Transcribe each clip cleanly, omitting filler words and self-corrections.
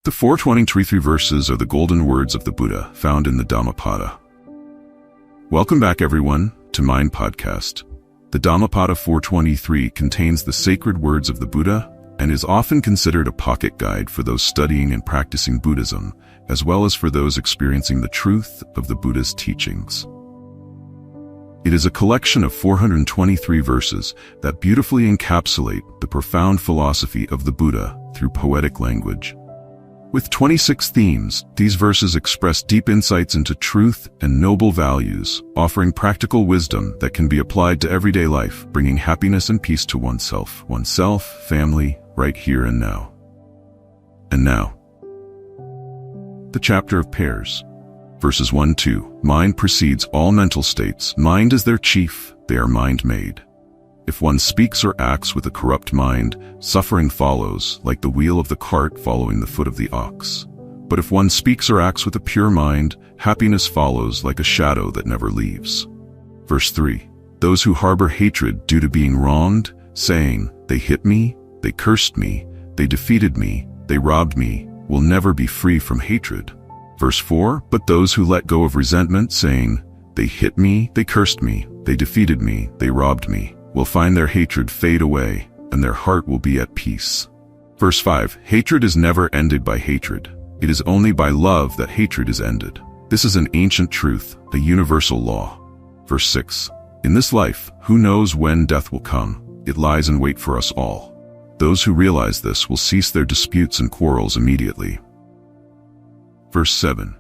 The 423 verses are the golden words of the Buddha found in the Dhammapada. Welcome back, everyone, to Mind Podcast. The Dhammapada 423 contains the sacred words of the Buddha and is often considered a pocket guide for those studying and practicing Buddhism, as well as for those experiencing the truth of the Buddhist teachings. It is a collection of 423 verses that beautifully encapsulate the profound philosophy of the Buddha through poetic language. With 26 themes, these verses express deep insights into truth and noble values, offering practical wisdom that can be applied to everyday life, bringing happiness and peace to oneself, family, right here and now. And now, the chapter of pairs. Verses 1-2. Mind precedes all mental states. Mind is their chief. They are mind-made. If one speaks or acts with a corrupt mind, suffering follows, like the wheel of the cart following the foot of the ox. But if one speaks or acts with a pure mind, happiness follows like a shadow that never leaves. Verse 3. Those who harbor hatred due to being wronged, saying, "They hit me, they cursed me, they defeated me, they robbed me," will never be free from hatred. Verse 4. But those who let go of resentment, saying, "They hit me, they cursed me, they defeated me, they robbed me," will find their hatred fade away, and their heart will be at peace. Verse 5. Hatred is never ended by hatred. It is only by love that hatred is ended. This is an ancient truth, a universal law. Verse 6. In this life, who knows when death will come? It lies in wait for us all. Those who realize this will cease their disputes and quarrels immediately. Verse 7.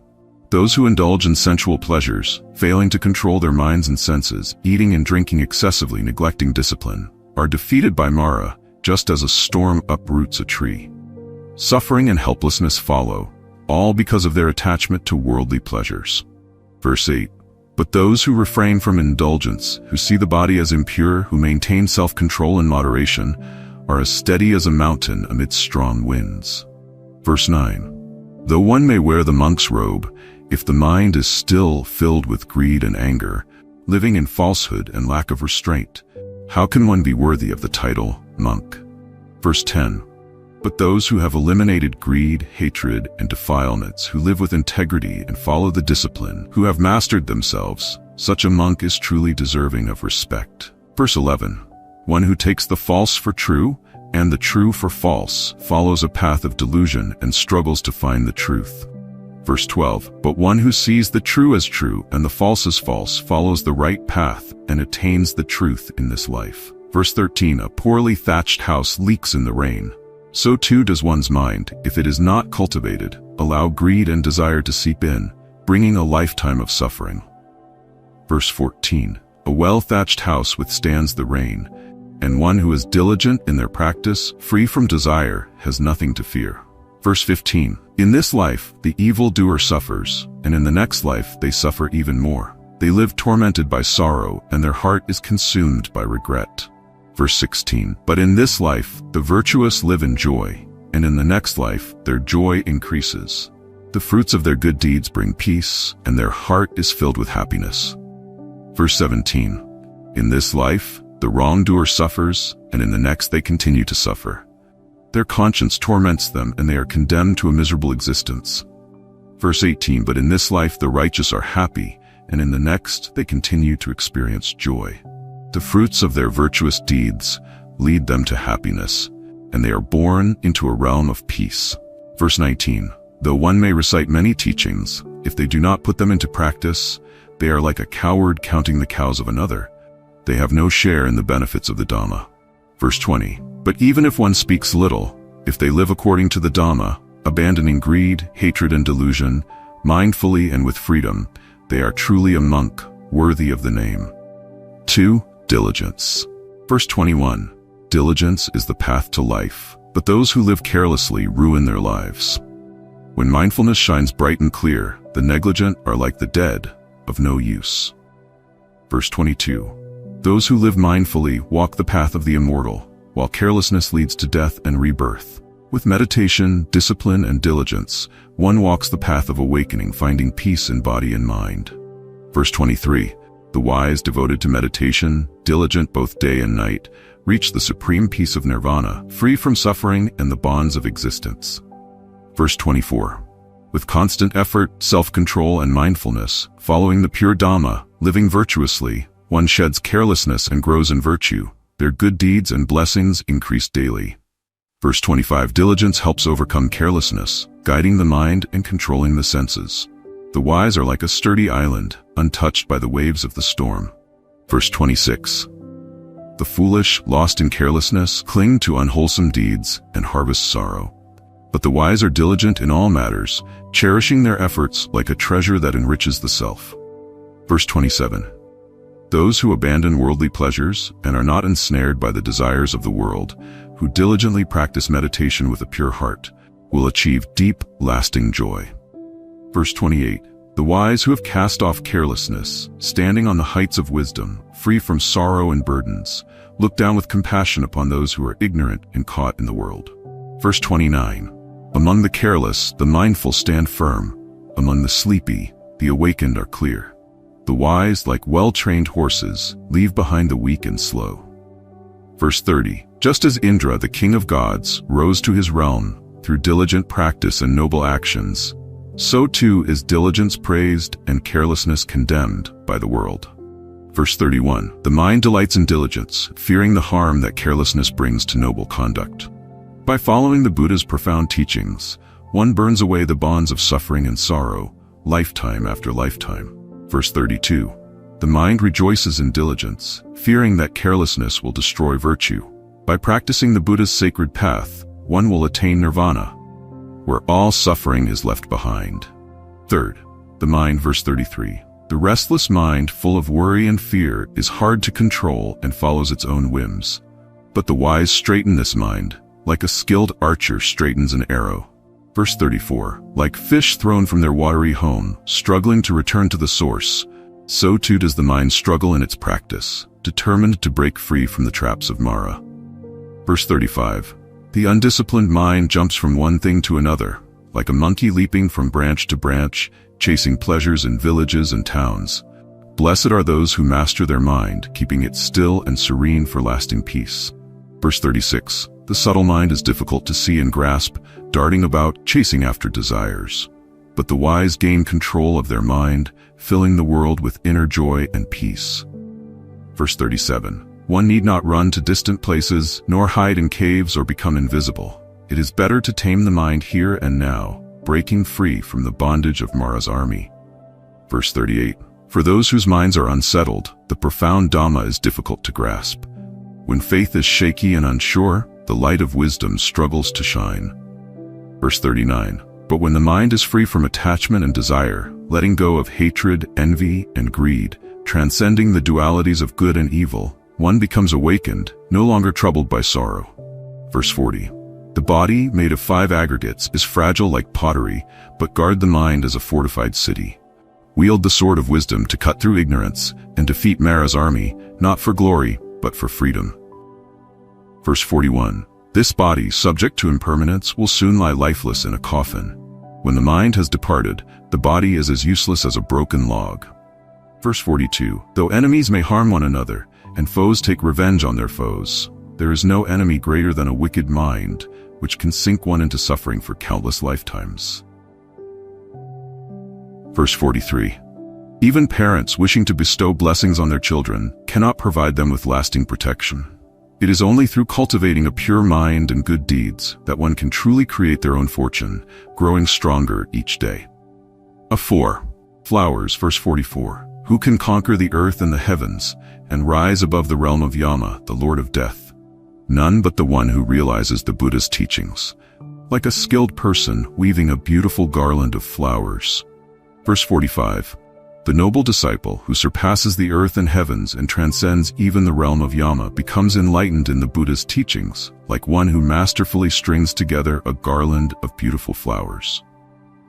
Those who indulge in sensual pleasures, failing to control their minds and senses, eating and drinking excessively, neglecting discipline, are defeated by Mara, just as a storm uproots a tree. Suffering and helplessness follow, all because of their attachment to worldly pleasures. Verse 8. But those who refrain from indulgence, who see the body as impure, who maintain self-control and moderation, are as steady as a mountain amidst strong winds. Verse 9. Though one may wear the monk's robe, if the mind is still filled with greed and anger, living in falsehood and lack of restraint, how can one be worthy of the title monk? Verse 10. But those who have eliminated greed, hatred, and defilements, who live with integrity and follow the discipline, who have mastered themselves, such a monk is truly deserving of respect. Verse 11. One who takes the false for true and the true for false follows a path of delusion and struggles to find the truth. Verse 12. But one who sees the true as true and the false as false follows the right path and attains the truth in this life. Verse 13. A poorly thatched house leaks in the rain. So too does one's mind, if it is not cultivated, allow greed and desire to seep in, bringing a lifetime of suffering. Verse 14. A well-thatched house withstands the rain, and one who is diligent in their practice, free from desire, has nothing to fear. Verse 15. In this life, the evildoer suffers, and in the next life they suffer even more. They live tormented by sorrow, and their heart is consumed by regret. Verse 16. But in this life, the virtuous live in joy, and in the next life, their joy increases. The fruits of their good deeds bring peace, and their heart is filled with happiness. Verse 17. In this life, the wrongdoer suffers, and in the next they continue to suffer. Their conscience torments them, and they are condemned to a miserable existence. Verse 18. But in this life the righteous are happy, and in the next they continue to experience joy. The fruits of their virtuous deeds lead them to happiness, and they are born into a realm of peace. Verse 19. Though one may recite many teachings, if they do not put them into practice, they are like a coward counting the cows of another. They have no share in the benefits of the Dhamma. Verse 20. But even if one speaks little, if they live according to the Dhamma, abandoning greed, hatred, and delusion, mindfully and with freedom, they are truly a monk, worthy of the name. 2. Diligence. Verse 21. Diligence is the path to life, but those who live carelessly ruin their lives. When mindfulness shines bright and clear, the negligent are like the dead, of no use. Verse 22. Those who live mindfully walk the path of the immortal, while carelessness leads to death and rebirth. With meditation, discipline, and diligence, one walks the path of awakening, finding peace in body and mind. Verse 23. The wise, devoted to meditation, diligent both day and night, reach the supreme peace of nirvana, free from suffering and the bonds of existence. Verse 24. With constant effort, self-control, and mindfulness, following the pure Dhamma, living virtuously, one sheds carelessness and grows in virtue. Their good deeds and blessings increase daily. Verse 25. Diligence helps overcome carelessness, guiding the mind and controlling the senses. The wise are like a sturdy island, untouched by the waves of the storm. Verse 26. The foolish, lost in carelessness, cling to unwholesome deeds and harvest sorrow. But the wise are diligent in all matters, cherishing their efforts like a treasure that enriches the self. Verse 27. Those who abandon worldly pleasures and are not ensnared by the desires of the world, who diligently practice meditation with a pure heart, will achieve deep, lasting joy. Verse 28. The wise who have cast off carelessness, standing on the heights of wisdom, free from sorrow and burdens, look down with compassion upon those who are ignorant and caught in the world. Verse 29. Among the careless, the mindful stand firm. Among the sleepy, the awakened are clear. The wise, like well-trained horses, leave behind the weak and slow. Verse 30. Just as Indra, the king of gods, rose to his realm through diligent practice and noble actions, so too is diligence praised and carelessness condemned by the world. Verse 31. The mind delights in diligence, fearing the harm that carelessness brings to noble conduct. By following the Buddha's profound teachings, one burns away the bonds of suffering and sorrow, lifetime after lifetime. Verse 32. The mind rejoices in diligence, fearing that carelessness will destroy virtue. By practicing the Buddha's sacred path, one will attain nirvana, where all suffering is left behind. Third, the mind. Verse 33. The restless mind, full of worry and fear, is hard to control and follows its own whims. But the wise straighten this mind, like a skilled archer straightens an arrow. Verse 34. Like fish thrown from their watery home, struggling to return to the source, so too does the mind struggle in its practice, determined to break free from the traps of Mara. Verse 35. The undisciplined mind jumps from one thing to another, like a monkey leaping from branch to branch, chasing pleasures in villages and towns. Blessed are those who master their mind, keeping it still and serene for lasting peace. Verse 36. The subtle mind is difficult to see and grasp, darting about, chasing after desires. But the wise gain control of their mind, filling the world with inner joy and peace. Verse 37. One need not run to distant places, nor hide in caves or become invisible. It is better to tame the mind here and now, breaking free from the bondage of Mara's army. Verse 38. For those whose minds are unsettled, the profound Dhamma is difficult to grasp. When faith is shaky and unsure, the light of wisdom struggles to shine. Verse 39. But when the mind is free from attachment and desire, letting go of hatred, envy, and greed, transcending the dualities of good and evil, one becomes awakened, no longer troubled by sorrow. Verse 40. The body, made of 5 aggregates, is fragile like pottery, but guard the mind as a fortified city. Wield the sword of wisdom to cut through ignorance and defeat Mara's army, not for glory, but for freedom. Verse 41. This body, subject to impermanence, will soon lie lifeless in a coffin. When the mind has departed, the body is as useless as a broken log. Verse 42. Though enemies may harm one another, and foes take revenge on their foes, there is no enemy greater than a wicked mind, which can sink one into suffering for countless lifetimes. Verse 43. Even parents wishing to bestow blessings on their children cannot provide them with lasting protection. It is only through cultivating a pure mind and good deeds that one can truly create their own fortune, growing stronger each day. 4. Flowers. Verse 44. Who can conquer the earth and the heavens, and rise above the realm of Yama, the Lord of Death? None but the one who realizes the Buddha's teachings, like a skilled person weaving a beautiful garland of flowers. Verse 45. The noble disciple who surpasses the earth and heavens and transcends even the realm of Yama becomes enlightened in the Buddha's teachings, like one who masterfully strings together a garland of beautiful flowers.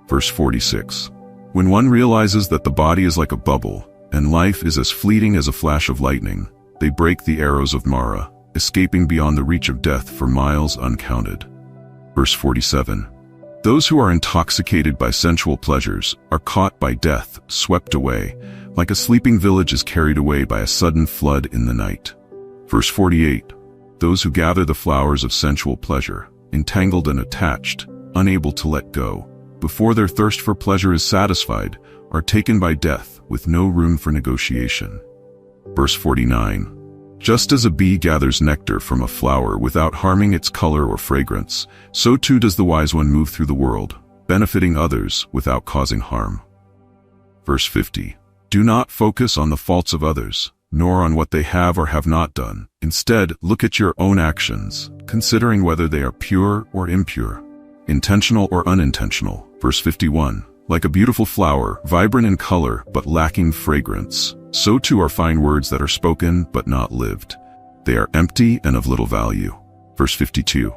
Verse 46. When one realizes that the body is like a bubble, and life is as fleeting as a flash of lightning, they break the arrows of Mara, escaping beyond the reach of death for miles uncounted. Verse 47. Those who are intoxicated by sensual pleasures are caught by death, swept away, like a sleeping village is carried away by a sudden flood in the night. Verse 48. Those who gather the flowers of sensual pleasure, entangled and attached, unable to let go, before their thirst for pleasure is satisfied, are taken by death with no room for negotiation. Verse 49. Just as a bee gathers nectar from a flower without harming its color or fragrance, so too does the wise one move through the world, benefiting others without causing harm. Verse 50. Do not focus on the faults of others, nor on what they have or have not done. Instead, look at your own actions, considering whether they are pure or impure, intentional or unintentional. Verse 51. Like a beautiful flower, vibrant in color but lacking fragrance, so too are fine words that are spoken but not lived. They are empty and of little value. Verse 52.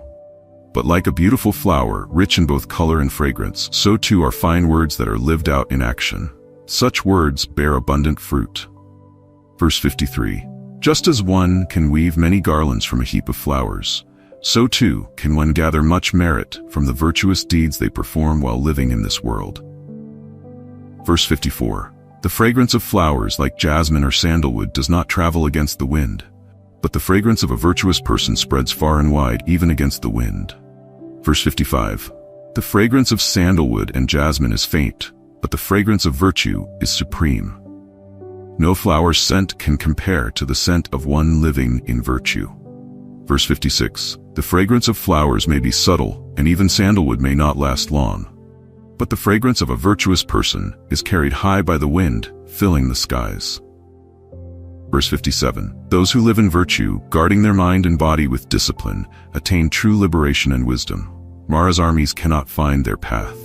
But like a beautiful flower, rich in both color and fragrance, so too are fine words that are lived out in action. Such words bear abundant fruit. Verse 53. Just as one can weave many garlands from a heap of flowers, so too can one gather much merit from the virtuous deeds they perform while living in this world. Verse 54. The fragrance of flowers like jasmine or sandalwood does not travel against the wind, but the fragrance of a virtuous person spreads far and wide even against the wind. Verse 55. The fragrance of sandalwood and jasmine is faint, but the fragrance of virtue is supreme. No flower's scent can compare to the scent of one living in virtue. Verse 56. The fragrance of flowers may be subtle, and even sandalwood may not last long, but the fragrance of a virtuous person is carried high by the wind, filling the skies. Verse 57. Those who live in virtue, guarding their mind and body with discipline, attain true liberation and wisdom. Mara's armies cannot find their path.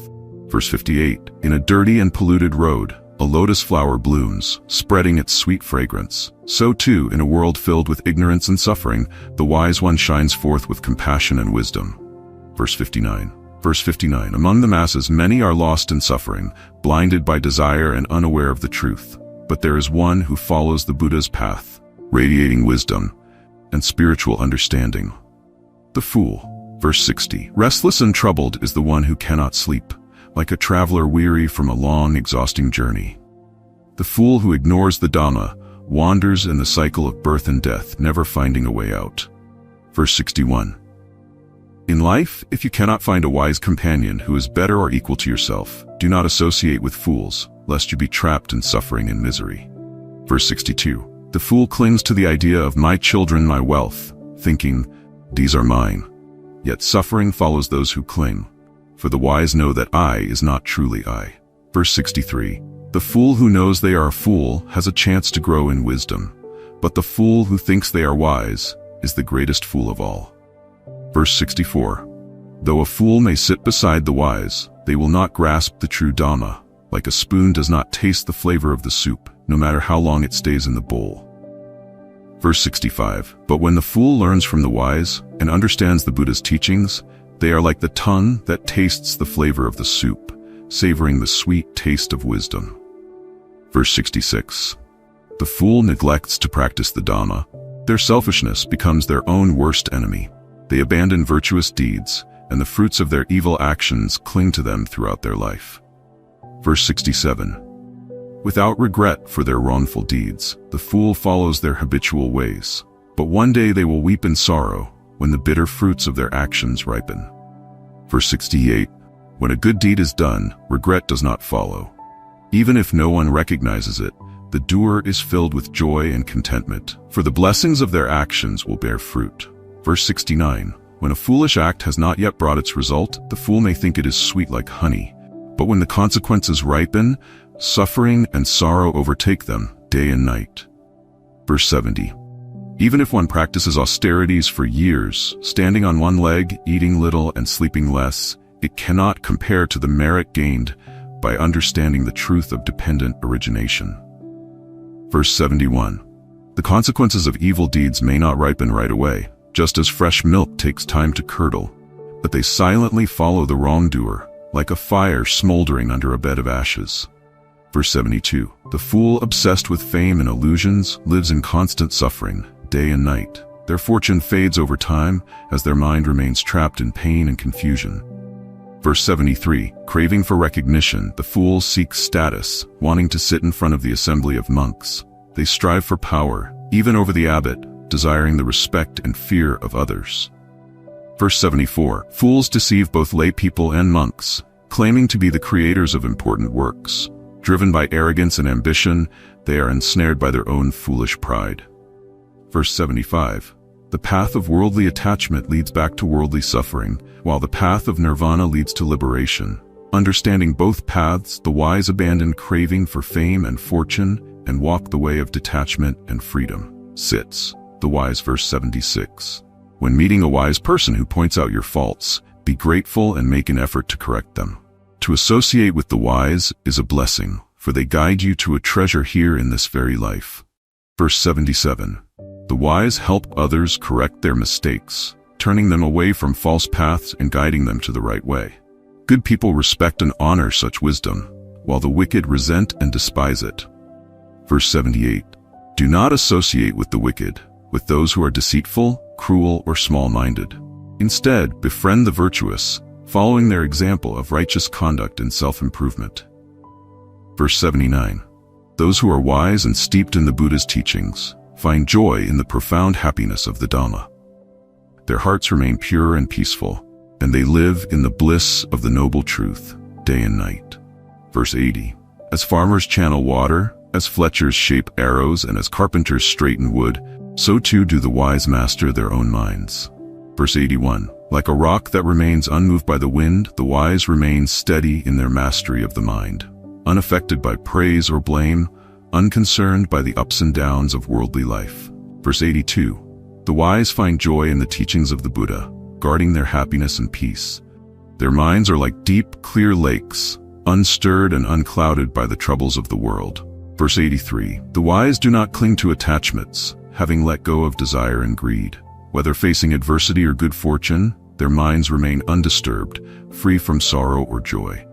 Verse 58. In a dirty and polluted road, a lotus flower blooms, spreading its sweet fragrance. So too, in a world filled with ignorance and suffering, the wise one shines forth with compassion and wisdom. Verse 59. Verse 59. Among the masses, many are lost in suffering, blinded by desire and unaware of the truth. But there is one who follows the Buddha's path, radiating wisdom and spiritual understanding. The fool. Verse 60. Restless and troubled is the one who cannot sleep, like a traveler weary from a long, exhausting journey. The fool who ignores the Dhamma wanders in the cycle of birth and death, never finding a way out. Verse 61. In life, if you cannot find a wise companion who is better or equal to yourself, do not associate with fools, lest you be trapped in suffering and misery. Verse 62. The fool clings to the idea of my children, my wealth, thinking, these are mine. Yet suffering follows those who cling, for the wise know that I is not truly I. Verse 63. The fool who knows they are a fool has a chance to grow in wisdom, but the fool who thinks they are wise is the greatest fool of all. Verse 64. Though a fool may sit beside the wise, they will not grasp the true Dhamma. Like a spoon does not taste the flavor of the soup, no matter how long it stays in the bowl. Verse 65. But when the fool learns from the wise and understands the Buddha's teachings, they are like the tongue that tastes the flavor of the soup, savoring the sweet taste of wisdom. Verse 66. The fool neglects to practice the Dhamma. Their selfishness becomes their own worst enemy. They abandon virtuous deeds, and the fruits of their evil actions cling to them throughout their life. Verse 67. Without regret for their wrongful deeds, the fool follows their habitual ways, but one day they will weep in sorrow when the bitter fruits of their actions ripen. Verse 68. When a good deed is done, regret does not follow. Even if no one recognizes it, the doer is filled with joy and contentment, for the blessings of their actions will bear fruit. Verse 69. When a foolish act has not yet brought its result, the fool may think it is sweet like honey. But when the consequences ripen, suffering and sorrow overtake them day and night. Verse 70. Even if one practices austerities for years, standing on one leg, eating little and sleeping less, it cannot compare to the merit gained by understanding the truth of dependent origination. Verse 71. The consequences of evil deeds may not ripen right away, just as fresh milk takes time to curdle, but they silently follow the wrongdoer, like a fire smoldering under a bed of ashes. Verse 72. The fool obsessed with fame and illusions lives in constant suffering, day and night. Their fortune fades over time as their mind remains trapped in pain and confusion. Verse 73. Craving for recognition, the fool seeks status, wanting to sit in front of the assembly of monks. They strive for power, even over the abbot, desiring the respect and fear of others. Verse 74. Fools deceive both lay people and monks, claiming to be the creators of important works. Driven by arrogance and ambition, they are ensnared by their own foolish pride. Verse 75. The path of worldly attachment leads back to worldly suffering, while the path of nirvana leads to liberation. Understanding both paths, the wise abandon craving for fame and fortune and walk the way of detachment and freedom. Sits, the wise. Verse 76. When meeting a wise person who points out your faults, be grateful and make an effort to correct them. To associate with the wise is a blessing, for they guide you to a treasure here in this very life. Verse 77. The wise help others correct their mistakes, turning them away from false paths and guiding them to the right way. Good people respect and honor such wisdom, while the wicked resent and despise it. Verse 78. Do not associate with the wicked, with those who are deceitful, cruel, or small-minded. Instead, befriend the virtuous, following their example of righteous conduct and self-improvement. Verse 79. Those who are wise and steeped in the Buddha's teachings find joy in the profound happiness of the Dhamma. Their hearts remain pure and peaceful, and they live in the bliss of the noble truth, day and night. Verse 80. As farmers channel water, as fletchers shape arrows, and as carpenters straighten wood, so too do the wise master their own minds. Verse 81. Like a rock that remains unmoved by the wind, the wise remain steady in their mastery of the mind, unaffected by praise or blame, unconcerned by the ups and downs of worldly life. Verse 82. The wise find joy in the teachings of the Buddha, guarding their happiness and peace. Their minds are like deep, clear lakes, unstirred and unclouded by the troubles of the world. Verse 83. The wise do not cling to attachments, having let go of desire and greed. Whether facing adversity or good fortune, their minds remain undisturbed, free from sorrow or joy.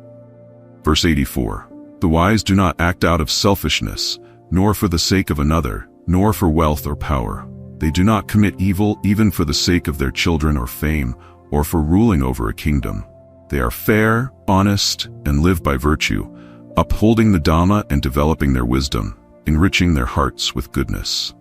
Verse 84. The wise do not act out of selfishness, nor for the sake of another, nor for wealth or power. They do not commit evil even for the sake of their children or fame, or for ruling over a kingdom. They are fair, honest, and live by virtue, upholding the Dhamma and developing their wisdom, enriching their hearts with goodness.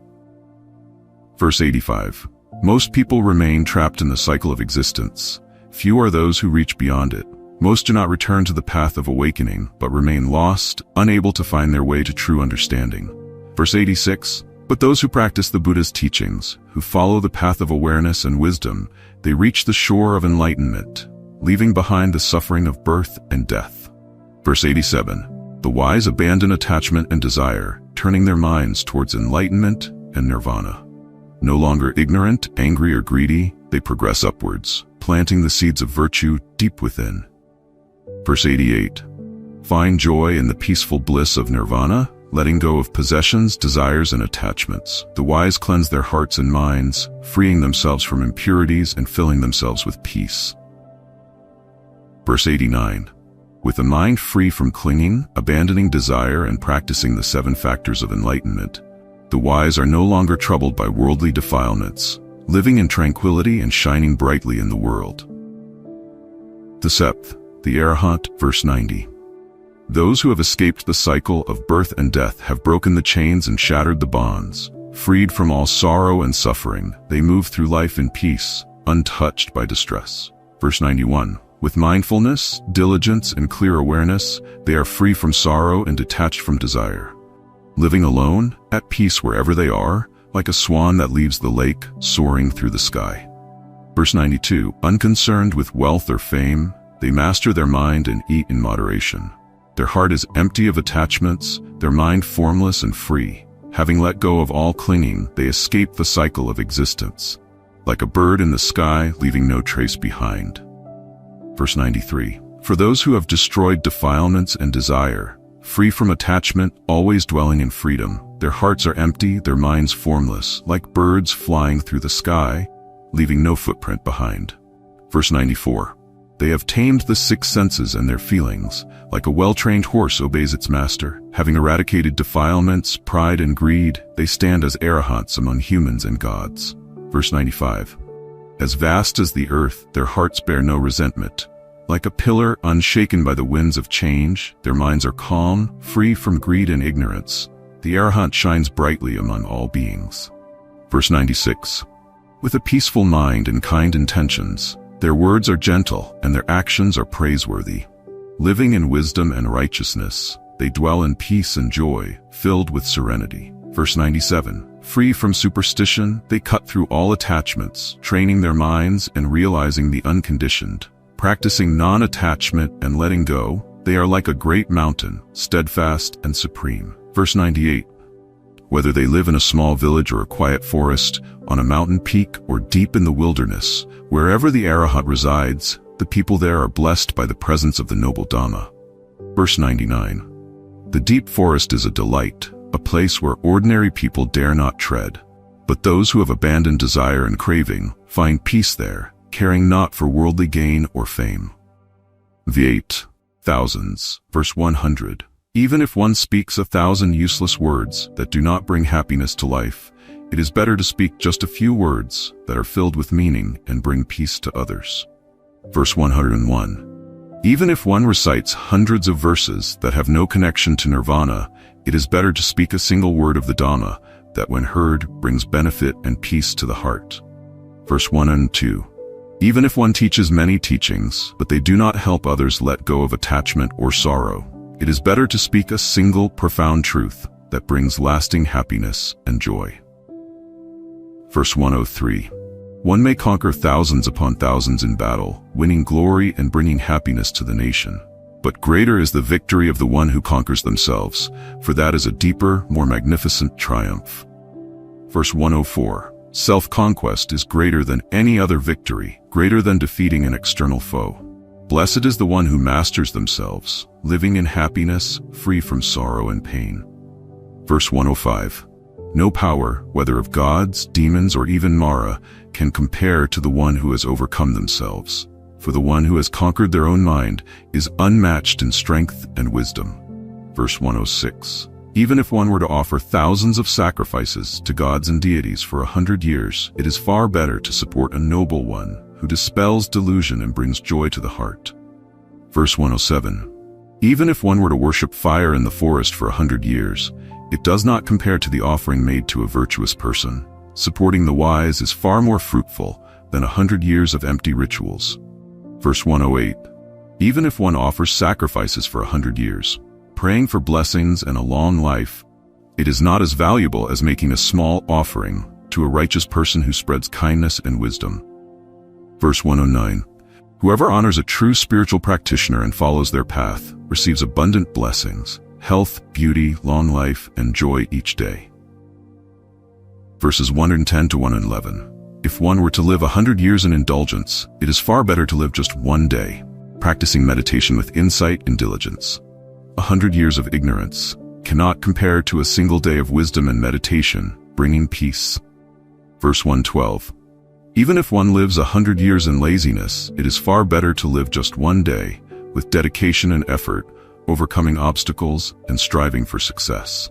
Verse 85. Most people remain trapped in the cycle of existence. Few are those who reach beyond it. Most do not return to the path of awakening, but remain lost, unable to find their way to true understanding. Verse 86. But those who practice the Buddha's teachings, who follow the path of awareness and wisdom, they reach the shore of enlightenment, leaving behind the suffering of birth and death. Verse 87. The wise abandon attachment and desire, turning their minds towards enlightenment and nirvana. No longer ignorant, angry, or greedy, they progress upwards, planting the seeds of virtue deep within. Verse 88. Find joy in the peaceful bliss of nirvana, letting go of possessions, desires, and attachments. The wise cleanse their hearts and minds, freeing themselves from impurities and filling themselves with peace. Verse 89. With a mind free from clinging, abandoning desire, and practicing the 7 factors of enlightenment, the wise are no longer troubled by worldly defilements, living in tranquility and shining brightly in the world. The 7th, the Arahant. Verse 90. Those who have escaped the cycle of birth and death have broken the chains and shattered the bonds. Freed from all sorrow and suffering, they move through life in peace, untouched by distress. Verse 91. With mindfulness, diligence, and clear awareness, they are free from sorrow and detached from desire. Living alone, at peace wherever they are, like a swan that leaves the lake, soaring through the sky. Verse 92. Unconcerned with wealth or fame, they master their mind and eat in moderation. Their heart is empty of attachments, their mind formless and free. Having let go of all clinging, they escape the cycle of existence, like a bird in the sky, leaving no trace behind. Verse 93. For those who have destroyed defilements and desire, free from attachment, always dwelling in freedom, their hearts are empty, their minds formless, like birds flying through the sky, leaving no footprint behind. Verse 94. They have tamed the 6 senses and their feelings, like a well-trained horse obeys its master. Having eradicated defilements, pride, and greed, they stand as arahants among humans and gods. Verse 95. As vast as the earth, their hearts bear no resentment. Like a pillar unshaken by the winds of change, their minds are calm, free from greed and ignorance. The Arahant shines brightly among all beings. Verse 96. With a peaceful mind and kind intentions, their words are gentle and their actions are praiseworthy. Living in wisdom and righteousness, they dwell in peace and joy, filled with serenity. Verse 97. Free from superstition, they cut through all attachments, training their minds and realizing the unconditioned. Practicing non-attachment and letting go, they are like a great mountain, steadfast and supreme. Verse 98. Whether they live in a small village or a quiet forest, on a mountain peak or deep in the wilderness, wherever the Arahant resides, the people there are blessed by the presence of the noble Dhamma. Verse 99. The deep forest is a delight, a place where ordinary people dare not tread. But those who have abandoned desire and craving find peace there, caring not for worldly gain or fame. V8. Thousands. Verse 100. Even if one speaks 1,000 useless words that do not bring happiness to life, it is better to speak just a few words that are filled with meaning and bring peace to others. Verse 101. Even if one recites hundreds of verses that have no connection to nirvana, it is better to speak a single word of the Dhamma that when heard brings benefit and peace to the heart. Verse 102. Even if one teaches many teachings, but they do not help others let go of attachment or sorrow, it is better to speak a single profound truth that brings lasting happiness and joy. Verse 103. One may conquer thousands upon thousands in battle, winning glory and bringing happiness to the nation. But greater is the victory of the one who conquers themselves, for that is a deeper, more magnificent triumph. Verse 104. Self-conquest is greater than any other victory, greater than defeating an external foe. Blessed is the one who masters themselves, living in happiness, free from sorrow and pain. Verse 105. No power, whether of gods, demons, or even Mara, can compare to the one who has overcome themselves. For the one who has conquered their own mind is unmatched in strength and wisdom. Verse 106. Even if one were to offer thousands of sacrifices to gods and deities for 100 years, it is far better to support a noble one who dispels delusion and brings joy to the heart. Verse 107. Even if one were to worship fire in the forest for 100 years, it does not compare to the offering made to a virtuous person. Supporting the wise is far more fruitful than 100 years of empty rituals. Verse 108. Even if one offers sacrifices for 100 years, praying for blessings and a long life, it is not as valuable as making a small offering to a righteous person who spreads kindness and wisdom. Verse 109. Whoever honors a true spiritual practitioner and follows their path receives abundant blessings, health, beauty, long life, and joy each day. Verses 110 to 111. If one were to live 100 years in indulgence, it is far better to live just one day, practicing meditation with insight and diligence. 100 years of ignorance cannot compare to a single day of wisdom and meditation, bringing peace. Verse 112. Even if one lives 100 years in laziness, it is far better to live just one day, with dedication and effort, overcoming obstacles and striving for success.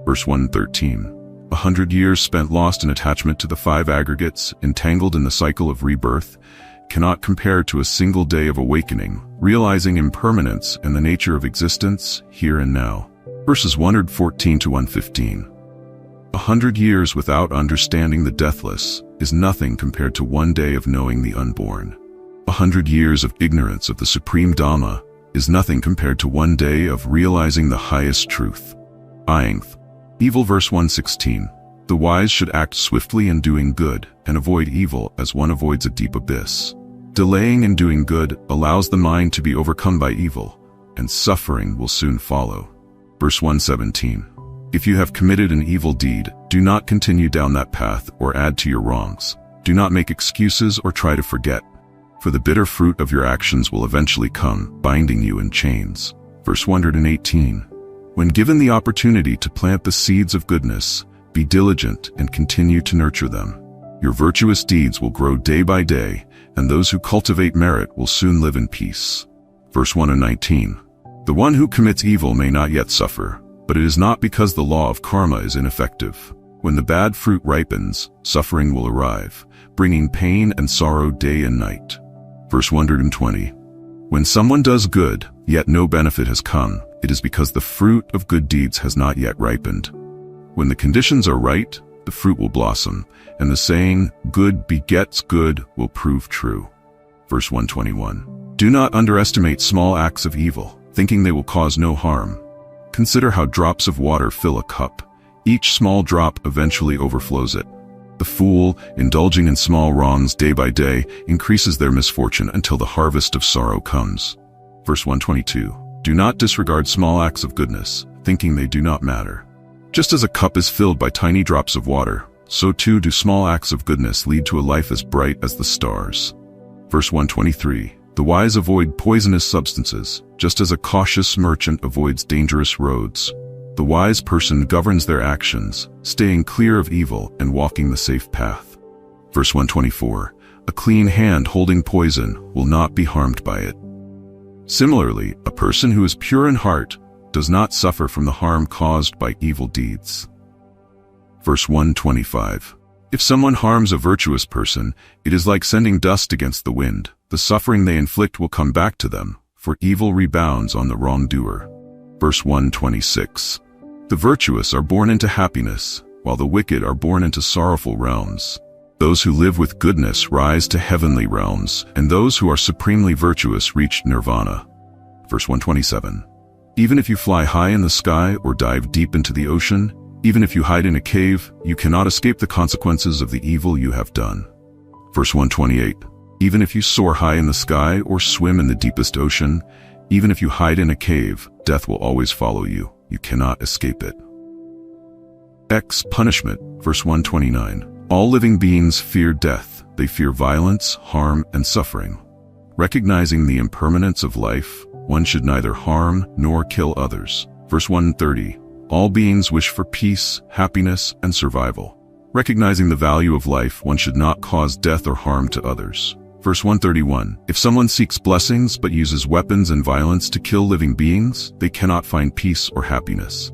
Verse 113. 100 years spent lost in attachment to the five aggregates, entangled in the cycle of rebirth, cannot compare to a single day of awakening, realizing impermanence and the nature of existence here and now. Verses 114 to 115. 100 years without understanding the deathless is nothing compared to one day of knowing the unborn. 100 years of ignorance of the supreme Dhamma is nothing compared to one day of realizing the highest truth. Evil. Verse 116. The wise should act swiftly in doing good and avoid evil as one avoids a deep abyss. Delaying in doing good allows the mind to be overcome by evil, and suffering will soon follow. Verse 117. If you have committed an evil deed, do not continue down that path or add to your wrongs. Do not make excuses or try to forget, for the bitter fruit of your actions will eventually come, binding you in chains. Verse 118. When given the opportunity to plant the seeds of goodness, be diligent and continue to nurture them. Your virtuous deeds will grow day by day, and those who cultivate merit will soon live in peace. Verse 119. The one who commits evil may not yet suffer, but it is not because the law of karma is ineffective. When the bad fruit ripens, suffering will arrive, bringing pain and sorrow day and night. Verse 120. When someone does good, yet no benefit has come, it is because the fruit of good deeds has not yet ripened. When the conditions are right, the fruit will blossom, and the saying, good begets good, will prove true. Verse 121. Do not underestimate small acts of evil, thinking they will cause no harm. Consider how drops of water fill a cup. Each small drop eventually overflows it. The fool, indulging in small wrongs day by day, increases their misfortune until the harvest of sorrow comes. Verse 122. Do not disregard small acts of goodness, thinking they do not matter. Just as a cup is filled by tiny drops of water, so too do small acts of goodness lead to a life as bright as the stars. Verse 123. The wise avoid poisonous substances, just as a cautious merchant avoids dangerous roads. The wise person governs their actions, staying clear of evil and walking the safe path. Verse 124. A clean hand holding poison will not be harmed by it. Similarly, a person who is pure in heart does not suffer from the harm caused by evil deeds. Verse 125. If someone harms a virtuous person, it is like sending dust against the wind. The suffering they inflict will come back to them, for evil rebounds on the wrongdoer. Verse 126. The virtuous are born into happiness, while the wicked are born into sorrowful realms. Those who live with goodness rise to heavenly realms, and those who are supremely virtuous reach nirvana. Verse 127. Even if you fly high in the sky or dive deep into the ocean, even if you hide in a cave, you cannot escape the consequences of the evil you have done. Verse 128. Even if you soar high in the sky or swim in the deepest ocean, even if you hide in a cave, death will always follow you. You cannot escape it. X. Punishment. Verse 129. All living beings fear death. They fear violence, harm, and suffering. Recognizing the impermanence of life, one should neither harm nor kill others. Verse 130. All beings wish for peace, happiness, and survival. Recognizing the value of life, one should not cause death or harm to others. Verse 131. If someone seeks blessings but uses weapons and violence to kill living beings, they cannot find peace or happiness.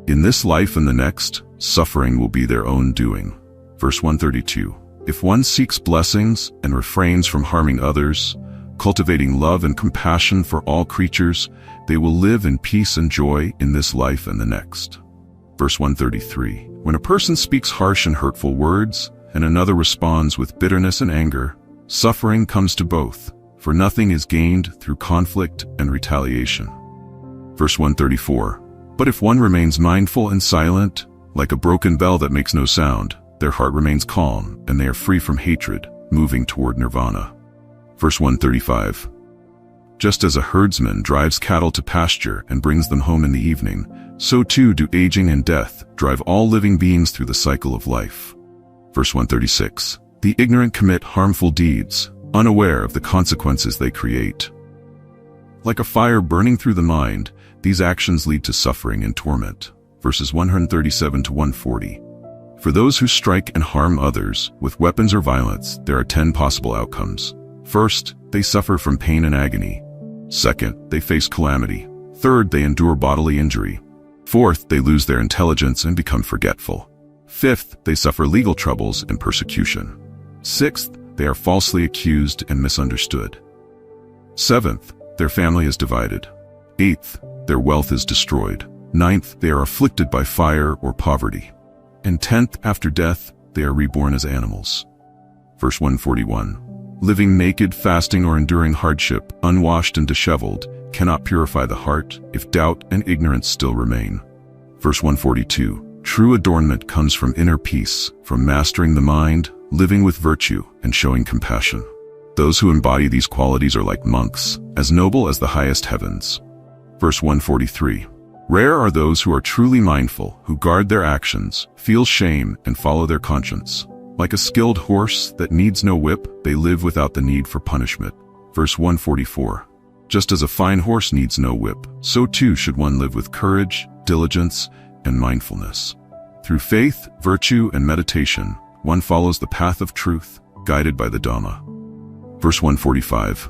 In this life and the next, suffering will be their own doing. Verse 132. If one seeks blessings and refrains from harming others, cultivating love and compassion for all creatures, they will live in peace and joy in this life and the next. Verse 133. When a person speaks harsh and hurtful words, and another responds with bitterness and anger, suffering comes to both, for nothing is gained through conflict and retaliation. Verse 134. But if one remains mindful and silent, like a broken bell that makes no sound, their heart remains calm, and they are free from hatred, moving toward nirvana. Verse 135. Just as a herdsman drives cattle to pasture and brings them home in the evening, so too do aging and death drive all living beings through the cycle of life. Verse 136. The ignorant commit harmful deeds, unaware of the consequences they create. Like a fire burning through the mind, these actions lead to suffering and torment. Verses 137 to 140. For those who strike and harm others with weapons or violence, there are 10 possible outcomes. First, they suffer from pain and agony. Second, they face calamity. Third, they endure bodily injury. Fourth, they lose their intelligence and become forgetful. Fifth, they suffer legal troubles and persecution. Sixth, they are falsely accused and misunderstood. Seventh, their family is divided. Eighth, their wealth is destroyed. Ninth, they are afflicted by fire or poverty. And 10th, after death, they are reborn as animals. Verse 141. Living naked, fasting, or enduring hardship, unwashed and disheveled, cannot purify the heart if doubt and ignorance still remain. Verse 142. True adornment comes from inner peace, from mastering the mind, living with virtue, and showing compassion. Those who embody these qualities are like monks, as noble as the highest heavens. Verse 143. Rare are those who are truly mindful, who guard their actions, feel shame, and follow their conscience. Like a skilled horse that needs no whip, they live without the need for punishment. Verse 144. Just as a fine horse needs no whip, so too should one live with courage, diligence, and mindfulness. Through faith, virtue, and meditation, one follows the path of truth, guided by the Dhamma. Verse 145.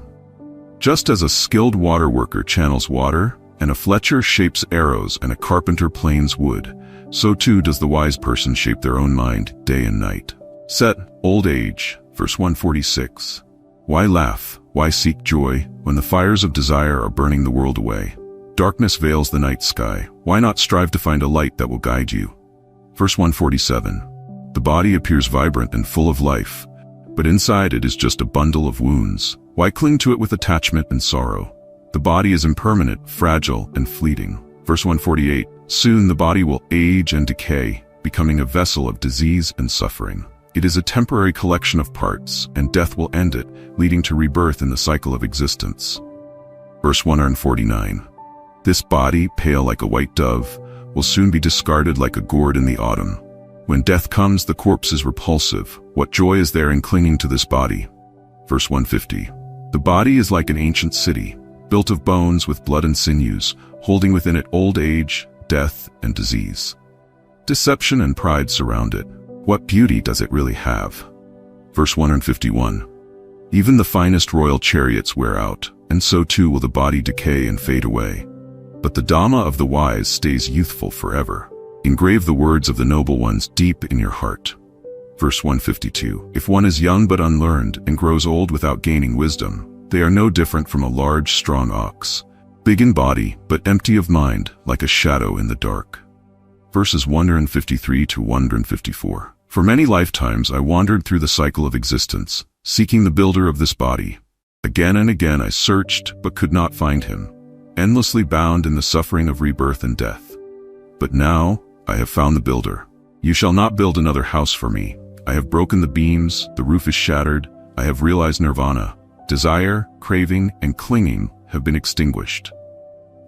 Just as a skilled water worker channels water, and a fletcher shapes arrows and a carpenter planes wood, so too does the wise person shape their own mind day and night. Set, old age. Verse 146. Why laugh, why seek joy, when the fires of desire are burning the world away? Darkness veils the night sky, why not strive to find a light that will guide you? Verse 147. The body appears vibrant and full of life, but inside it is just a bundle of wounds. Why cling to it with attachment and sorrow? The body is impermanent, fragile, and fleeting. Verse 148, soon the body will age and decay, becoming a vessel of disease and suffering. It is a temporary collection of parts, and death will end it, leading to rebirth in the cycle of existence. Verse 149, this body, pale like a white dove, will soon be discarded like a gourd in the autumn. When death comes, the corpse is repulsive. What joy is there in clinging to this body? Verse 150, the body is like an ancient city, built of bones with blood and sinews, holding within it old age, death, and disease. Deception and pride surround it. What beauty does it really have? Verse 151, even the finest royal chariots wear out, and so too will the body decay and fade away. But the Dhamma of the wise stays youthful forever. Engrave the words of the noble ones deep in your heart. Verse 152, if one is young but unlearned and grows old without gaining wisdom, they are no different from a large, strong ox, big in body but empty of mind, like a shadow in the dark. Verses 153 to 154, for many lifetimes I wandered through the cycle of existence, seeking the builder of this body. Again and again I searched but could not find him, endlessly bound in the suffering of rebirth and death. But now I have found the builder. You shall not build another house for me. I have broken the beams, the roof is shattered, I have realized nirvana. Desire, craving, and clinging have been extinguished.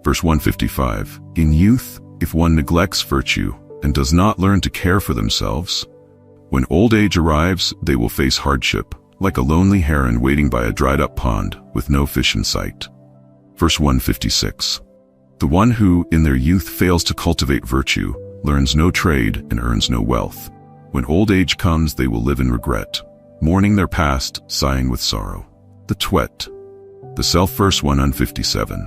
Verse 155, in youth, if one neglects virtue and does not learn to care for themselves, when old age arrives, they will face hardship, like a lonely heron waiting by a dried-up pond with no fish in sight. Verse 156, the one who, in their youth, fails to cultivate virtue, learns no trade and earns no wealth. When old age comes, they will live in regret, mourning their past, sighing with sorrow. The Twet, the Self. Verse 157,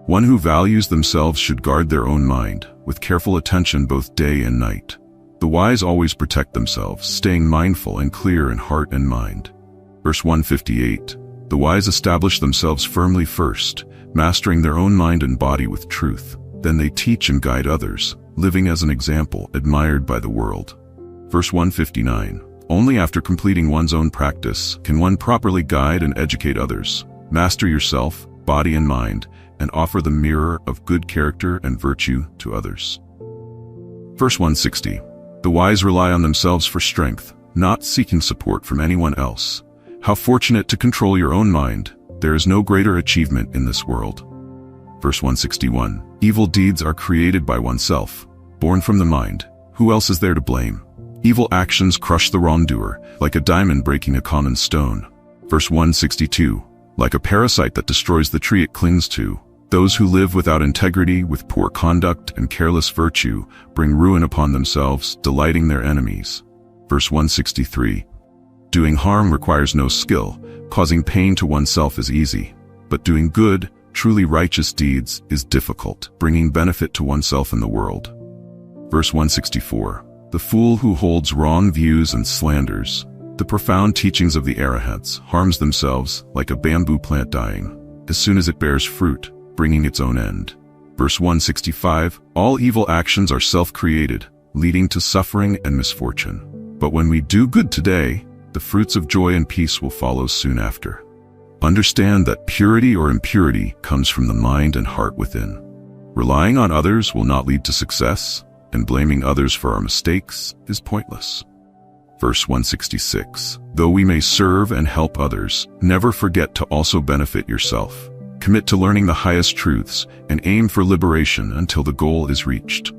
one who values themselves should guard their own mind, with careful attention both day and night. The wise always protect themselves, staying mindful and clear in heart and mind. Verse 158, the wise establish themselves firmly first, mastering their own mind and body with truth. Then they teach and guide others, living as an example admired by the world. Verse 159, only after completing one's own practice can one properly guide and educate others. Master yourself, body and mind, and offer the mirror of good character and virtue to others. Verse 160, the wise rely on themselves for strength, not seeking support from anyone else. How fortunate to control your own mind. There is no greater achievement in this world. Verse 161, evil deeds are created by oneself, born from the mind. Who else is there to blame? Evil actions crush the wrongdoer, like a diamond breaking a common stone. Verse 162, like a parasite that destroys the tree it clings to, those who live without integrity, with poor conduct and careless virtue, bring ruin upon themselves, delighting their enemies. Verse 163, doing harm requires no skill, causing pain to oneself is easy, but doing good, truly righteous deeds is difficult, bringing benefit to oneself and the world. Verse 164, the fool who holds wrong views and slanders the profound teachings of the arahants harms themselves like a bamboo plant dying, as soon as it bears fruit, bringing its own end. Verse 165, all evil actions are self-created, leading to suffering and misfortune. But when we do good today, the fruits of joy and peace will follow soon after. Understand that purity or impurity comes from the mind and heart within. Relying on others will not lead to success, and blaming others for our mistakes is pointless. Verse 166, though we may serve and help others, never forget to also benefit yourself. Commit to learning the highest truths and aim for liberation until the goal is reached.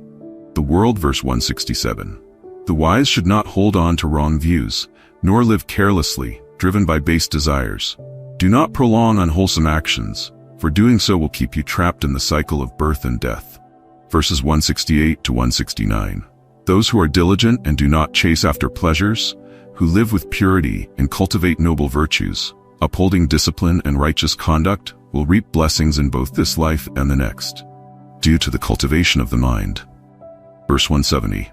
The world. Verse 167, the wise should not hold on to wrong views, nor live carelessly, driven by base desires. Do not prolong unwholesome actions, for doing so will keep you trapped in the cycle of birth and death. Verses 168 to 169, those who are diligent and do not chase after pleasures, who live with purity and cultivate noble virtues, upholding discipline and righteous conduct, will reap blessings in both this life and the next, due to the cultivation of the mind. Verse 170,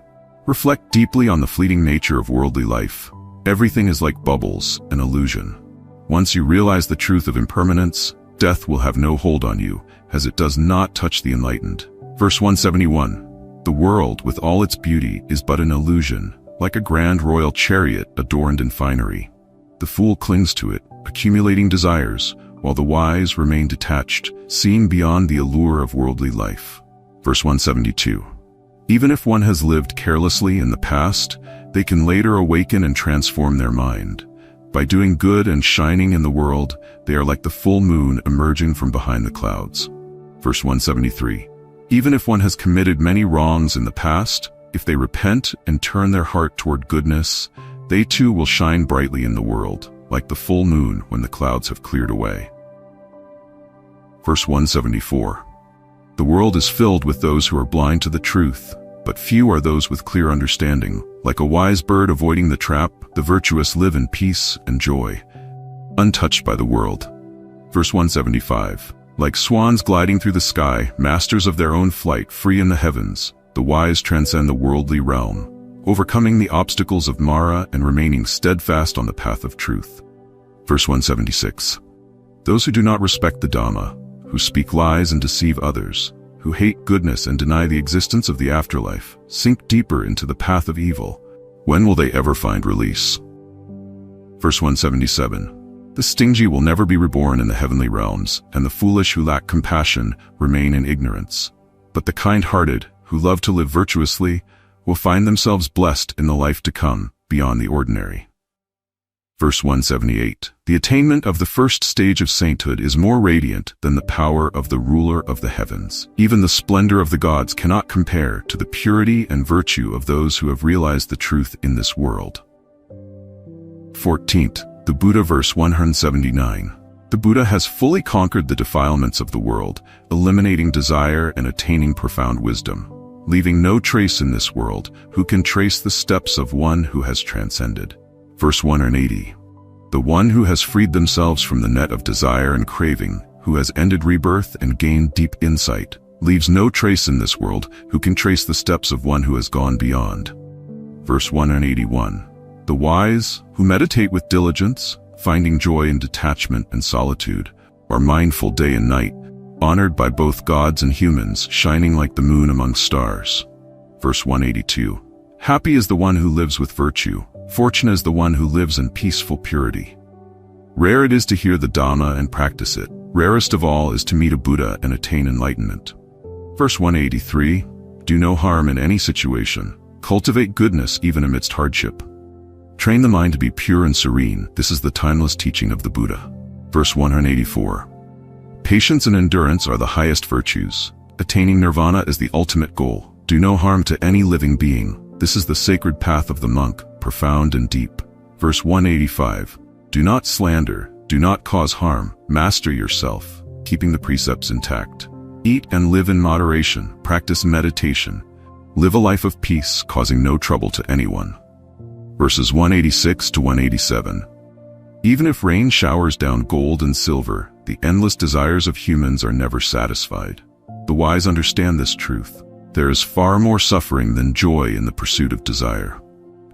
reflect deeply on the fleeting nature of worldly life. Everything is like bubbles, an illusion. Once you realize the truth of impermanence, death will have no hold on you, as it does not touch the enlightened. Verse 171, the world, with all its beauty, is but an illusion, like a grand royal chariot adorned in finery. The fool clings to it, accumulating desires, while the wise remain detached, seeing beyond the allure of worldly life. Verse 172. Even if one has lived carelessly in the past, they can later awaken and transform their mind. By doing good and shining in the world, they are like the full moon emerging from behind the clouds. Verse 173. Even if one has committed many wrongs in the past, if they repent and turn their heart toward goodness, they too will shine brightly in the world, like the full moon when the clouds have cleared away. Verse 174. The world is filled with those who are blind to the truth, but few are those with clear understanding. Like a wise bird avoiding the trap, the virtuous live in peace and joy, untouched by the world. Verse 175. Like swans gliding through the sky, masters of their own flight, free in the heavens, the wise transcend the worldly realm, overcoming the obstacles of Mara and remaining steadfast on the path of truth. Verse 176. Those who do not respect the Dhamma, who speak lies and deceive others, who hate goodness and deny the existence of the afterlife, sink deeper into the path of evil. When will they ever find release? Verse 177. The stingy will never be reborn in the heavenly realms, and the foolish who lack compassion remain in ignorance. But the kind-hearted, who love to live virtuously, will find themselves blessed in the life to come, beyond the ordinary. Verse 178. The attainment of the first stage of sainthood is more radiant than the power of the ruler of the heavens. Even the splendor of the gods cannot compare to the purity and virtue of those who have realized the truth in this world. 14th. The Buddha, verse 179. The Buddha has fully conquered the defilements of the world, eliminating desire and attaining profound wisdom. Leaving no trace in this world, who can trace the steps of one who has transcended. Verse 180. The one who has freed themselves from the net of desire and craving, who has ended rebirth and gained deep insight, leaves no trace in this world, who can trace the steps of one who has gone beyond. Verse 181. The wise, who meditate with diligence, finding joy in detachment and solitude, are mindful day and night, honored by both gods and humans, shining like the moon among stars. Verse 182. Happy is the one who lives with virtue, fortunate is the one who lives in peaceful purity. Rare it is to hear the Dhamma and practice it. Rarest of all is to meet a Buddha and attain enlightenment. Verse 183. Do no harm in any situation. Cultivate goodness even amidst hardship. Train the mind to be pure and serene. This is the timeless teaching of the Buddha. Verse 184. Patience and endurance are the highest virtues. Attaining nirvana is the ultimate goal. Do no harm to any living being. This is the sacred path of the monk, profound and deep. Verse 185. Do not slander, do not cause harm, master yourself, keeping the precepts intact. Eat and live in moderation, practice meditation. Live a life of peace, causing no trouble to anyone. Verses 186 to 187. Even if rain showers down gold and silver, the endless desires of humans are never satisfied. The wise understand this truth. There is far more suffering than joy in the pursuit of desire.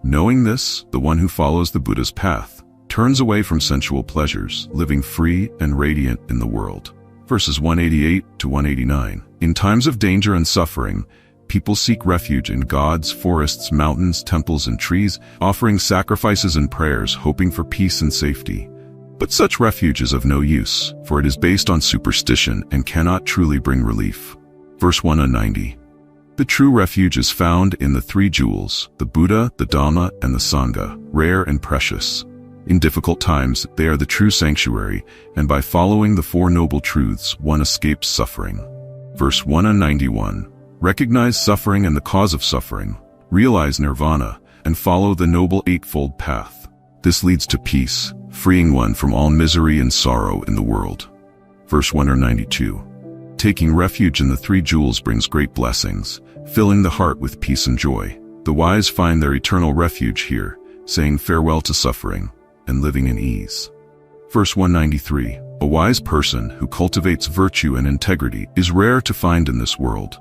Knowing this, the one who follows the Buddha's path turns away from sensual pleasures, living free and radiant in the world. Verses 188 to 189. In times of danger and suffering, people seek refuge in gods, forests, mountains, temples, and trees, offering sacrifices and prayers, hoping for peace and safety. But such refuge is of no use, for it is based on superstition and cannot truly bring relief. Verse 190. The true refuge is found in the three jewels, the Buddha, the Dhamma, and the Sangha, rare and precious. In difficult times, they are the true sanctuary, and by following the Four Noble Truths, one escapes suffering. Verse 191. Recognize suffering and the cause of suffering, realize nirvana, and follow the Noble Eightfold Path. This leads to peace, freeing one from all misery and sorrow in the world. Verse 192. Taking refuge in the three jewels brings great blessings, filling the heart with peace and joy. The wise find their eternal refuge here, saying farewell to suffering, and living in ease. Verse 193. A wise person who cultivates virtue and integrity is rare to find in this world.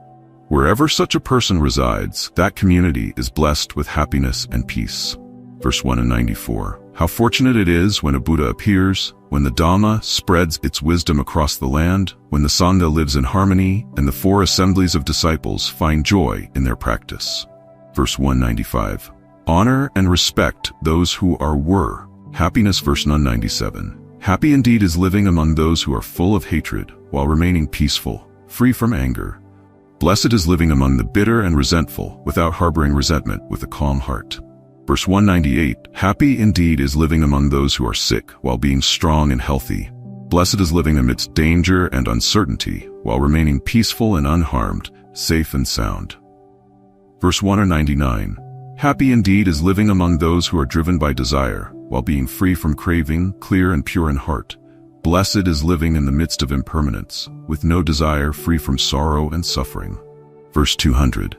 Wherever such a person resides, that community is blessed with happiness and peace. Verse 194. How fortunate it is when a Buddha appears, when the Dhamma spreads its wisdom across the land, when the Sangha lives in harmony, and the four assemblies of disciples find joy in their practice. Verse 195. Honor and respect those who were. Happiness, verse 97. Happy indeed is living among those who are full of hatred, while remaining peaceful, free from anger. Blessed is living among the bitter and resentful, without harboring resentment, with a calm heart. Verse 198. Happy indeed is living among those who are sick, while being strong and healthy. Blessed is living amidst danger and uncertainty, while remaining peaceful and unharmed, safe and sound. Verse 199. Happy indeed is living among those who are driven by desire, while being free from craving, clear and pure in heart. Blessed is living in the midst of impermanence, with no desire, free from sorrow and suffering. Verse 200.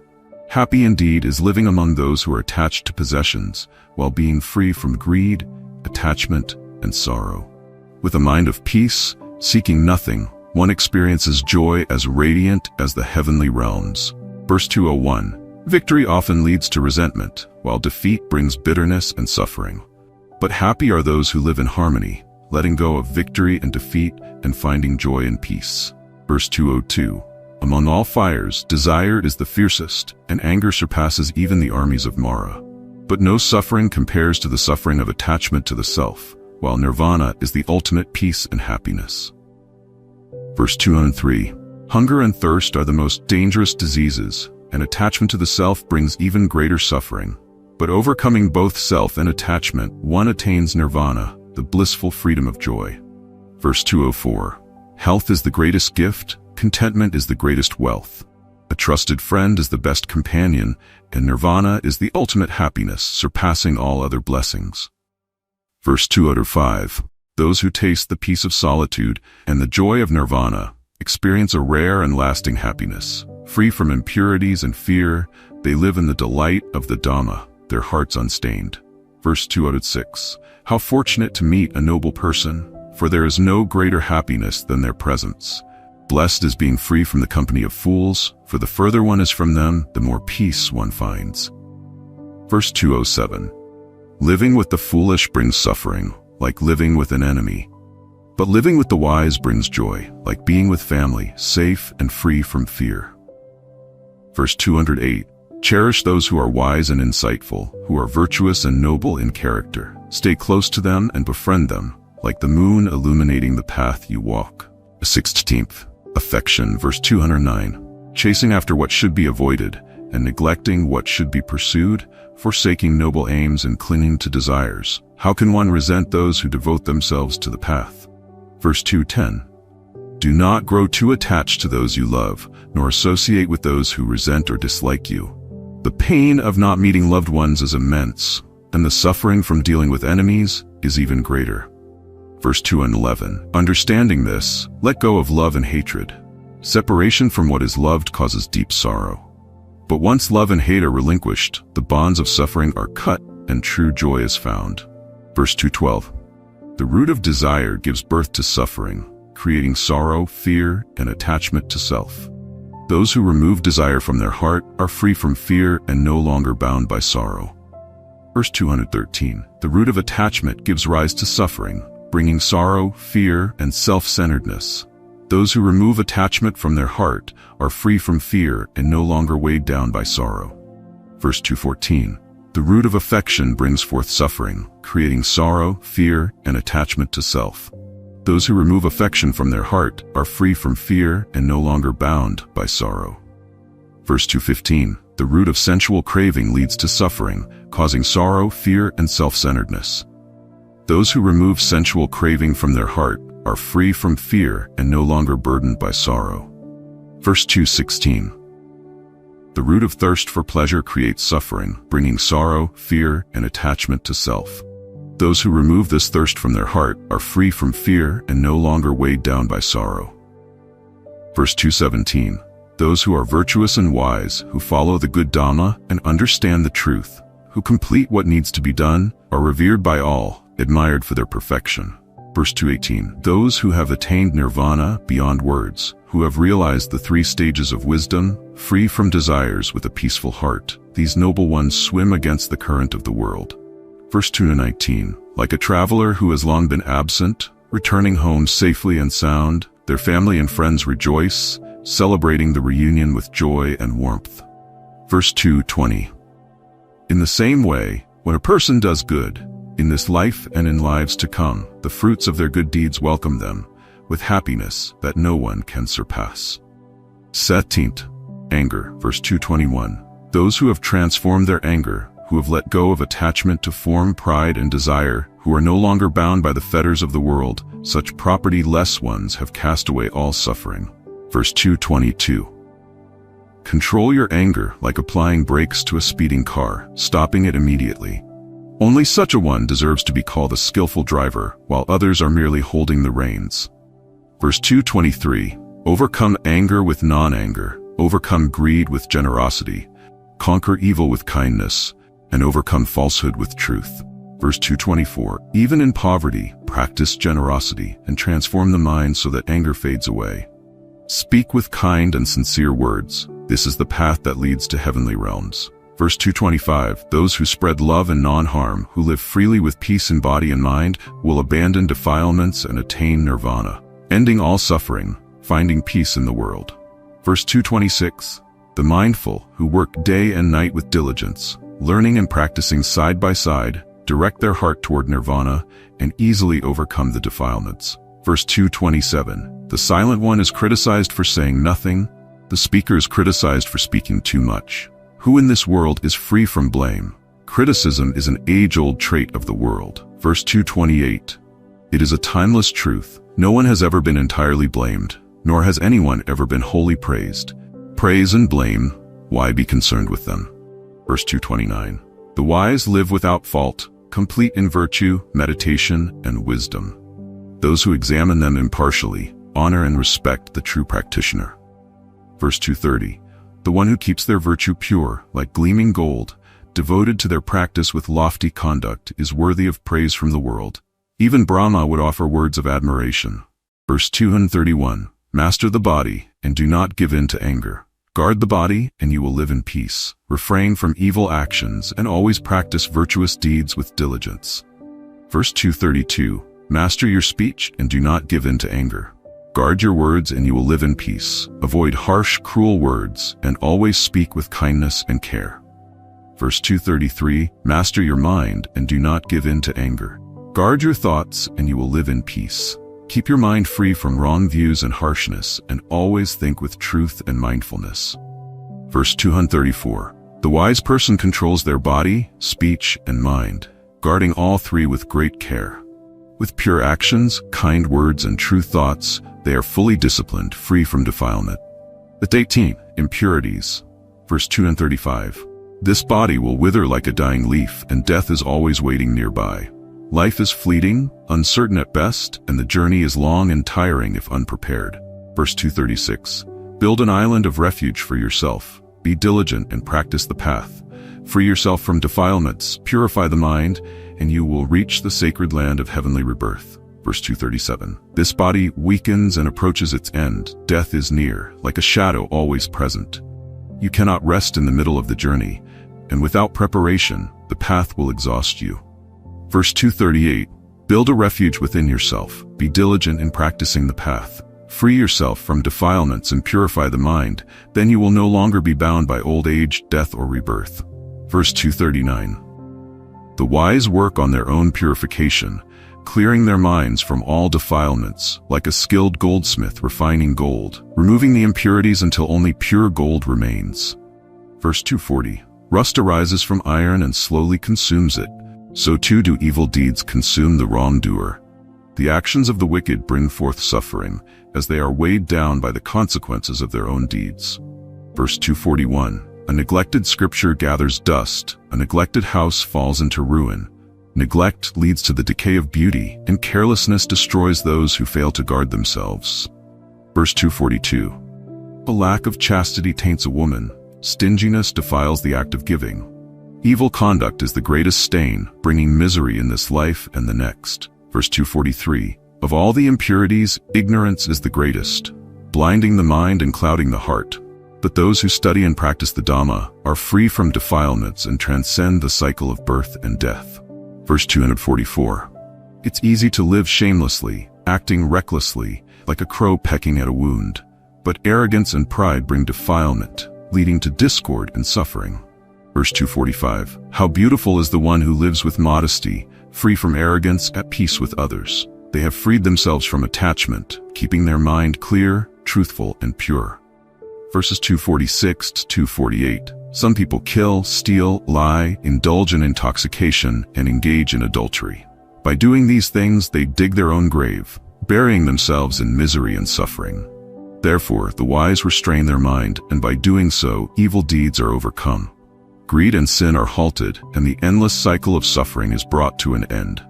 Happy indeed is living among those who are attached to possessions, while being free from greed, attachment, and sorrow. With a mind of peace, seeking nothing, one experiences joy as radiant as the heavenly realms. Verse 201. Victory often leads to resentment, while defeat brings bitterness and suffering. But happy are those who live in harmony, letting go of victory and defeat and finding joy and peace. Verse 202. Among all fires, desire is the fiercest, and anger surpasses even the armies of Mara. But no suffering compares to the suffering of attachment to the self, while nirvana is the ultimate peace and happiness. Verse 203. Hunger and thirst are the most dangerous diseases, and attachment to the self brings even greater suffering. But overcoming both self and attachment, one attains nirvana, the blissful freedom of joy. Verse 204. Health is the greatest gift, contentment is the greatest wealth. A trusted friend is the best companion, and nirvana is the ultimate happiness, surpassing all other blessings. Verse 205. Those who taste the peace of solitude and the joy of nirvana experience a rare and lasting happiness. Free from impurities and fear, they live in the delight of the Dhamma, their hearts unstained. Verse 206. How fortunate to meet a noble person, for there is no greater happiness than their presence. Blessed is being free from the company of fools, for the further one is from them, the more peace one finds. Verse 207. Living with the foolish brings suffering, like living with an enemy. But living with the wise brings joy, like being with family, safe and free from fear. Verse 208. Cherish those who are wise and insightful, who are virtuous and noble in character. Stay close to them and befriend them, like the moon illuminating the path you walk. 16th. Affection, verse 209. Chasing after what should be avoided, and neglecting what should be pursued, forsaking noble aims and clinging to desires. How can one resent those who devote themselves to the path? Verse 210. Do not grow too attached to those you love, nor associate with those who resent or dislike you. The pain of not meeting loved ones is immense, and the suffering from dealing with enemies is even greater. Verse 211. Understanding this, let go of love and hatred. Separation from what is loved causes deep sorrow. But once love and hate are relinquished, the bonds of suffering are cut and true joy is found. Verse 212. The root of desire gives birth to suffering, creating sorrow, fear, and attachment to self. Those who remove desire from their heart are free from fear and no longer bound by sorrow. Verse 213. The root of attachment gives rise to suffering, bringing sorrow, fear, and self-centeredness. Those who remove attachment from their heart are free from fear and no longer weighed down by sorrow. Verse 214. The root of affection brings forth suffering, creating sorrow, fear, and attachment to self. Those who remove affection from their heart are free from fear and no longer bound by sorrow. Verse 215. The root of sensual craving leads to suffering, causing sorrow, fear, and self-centeredness. Those who remove sensual craving from their heart are free from fear and no longer burdened by sorrow. Verse 216. The root of thirst for pleasure creates suffering, bringing sorrow, fear, and attachment to self. Those who remove this thirst from their heart are free from fear and no longer weighed down by sorrow. Verse 217. Those who are virtuous and wise, who follow the good Dhamma and understand the truth, who complete what needs to be done, are revered by all, admired for their perfection. Verse 218. Those who have attained nirvana beyond words, who have realized the 3 stages of wisdom, free from desires with a peaceful heart, these noble ones swim against the current of the world. Verse 219. Like a traveler who has long been absent, returning home safely and sound, their family and friends rejoice, celebrating the reunion with joy and warmth. Verse 220. In the same way, when a person does good, in this life and in lives to come, the fruits of their good deeds welcome them, with happiness that no one can surpass. 17. Anger, verse 221. Those who have transformed their anger, who have let go of attachment to form, pride, and desire, who are no longer bound by the fetters of the world, such property-less ones have cast away all suffering. Verse 222. Control your anger like applying brakes to a speeding car, stopping it immediately. Only such a one deserves to be called a skillful driver, while others are merely holding the reins. Verse 223. Overcome anger with non-anger, overcome greed with generosity, conquer evil with kindness, and overcome falsehood with truth. Verse 224. Even in poverty, practice generosity and transform the mind so that anger fades away. Speak with kind and sincere words. This is the path that leads to heavenly realms. Verse 225. Those who spread love and non-harm, who live freely with peace in body and mind, will abandon defilements and attain nirvana, ending all suffering, finding peace in the world. Verse 226. The mindful, who work day and night with diligence, learning and practicing side by side, direct their heart toward nirvana, and easily overcome the defilements. Verse 227. The silent one is criticized for saying nothing. The speaker is criticized for speaking too much. Who in this world is free from blame? Criticism is an age-old trait of the world. Verse 228. It is a timeless truth. No one has ever been entirely blamed, nor has anyone ever been wholly praised. Praise and blame, why be concerned with them? Verse 229. The wise live without fault, complete in virtue, meditation, and wisdom. Those who examine them impartially honor and respect the true practitioner. Verse 230. The one who keeps their virtue pure, like gleaming gold, devoted to their practice with lofty conduct, is worthy of praise from the world. Even Brahma would offer words of admiration. Verse 231. Master the body, and do not give in to anger. Guard the body, and you will live in peace. Refrain from evil actions, and always practice virtuous deeds with diligence. Verse 232. Master your speech, and do not give in to anger. Guard your words, and you will live in peace. Avoid harsh, cruel words, and always speak with kindness and care. Verse 233. Master your mind, and do not give in to anger. Guard your thoughts, and you will live in peace. Keep your mind free from wrong views and harshness, and always think with truth and mindfulness. Verse 234. The wise person controls their body, speech, and mind, guarding all three with great care. With pure actions, kind words, and true thoughts, they are fully disciplined, free from defilement. 18. Impurities. Verse 235. This body will wither like a dying leaf, and death is always waiting nearby. Life is fleeting, uncertain at best, and the journey is long and tiring if unprepared. Verse 236. Build an island of refuge for yourself. Be diligent and practice the path. Free yourself from defilements, purify the mind, and you will reach the sacred land of heavenly rebirth. Verse 237. This body weakens and approaches its end. Death is near, like a shadow always present. You cannot rest in the middle of the journey, and without preparation, the path will exhaust you. Verse 238. Build a refuge within yourself. Be diligent in practicing the path. Free yourself from defilements and purify the mind. Then you will no longer be bound by old age, death, or rebirth. Verse 239. The wise work on their own purification, clearing their minds from all defilements, like a skilled goldsmith refining gold, removing the impurities until only pure gold remains. Verse 240. Rust arises from iron and slowly consumes it. So too do evil deeds consume the wrongdoer. The actions of the wicked bring forth suffering, as they are weighed down by the consequences of their own deeds. Verse 241. A neglected scripture gathers dust, a neglected house falls into ruin. Neglect leads to the decay of beauty, and carelessness destroys those who fail to guard themselves. Verse 242. A lack of chastity taints a woman. Stinginess defiles the act of giving. Evil conduct is the greatest stain, bringing misery in this life and the next. Verse 243. Of all the impurities, ignorance is the greatest, blinding the mind and clouding the heart. But those who study and practice the Dhamma are free from defilements and transcend the cycle of birth and death. Verse 244. It's easy to live shamelessly, acting recklessly, like a crow pecking at a wound. But arrogance and pride bring defilement, leading to discord and suffering. Verse 245. How beautiful is the one who lives with modesty, free from arrogance, at peace with others. They have freed themselves from attachment, keeping their mind clear, truthful, and pure. Verses 246 to 248. Some people kill, steal, lie, indulge in intoxication, and engage in adultery. By doing these things, they dig their own grave, burying themselves in misery and suffering. Therefore, the wise restrain their mind, and by doing so, evil deeds are overcome. Greed and sin are halted, and the endless cycle of suffering is brought to an end.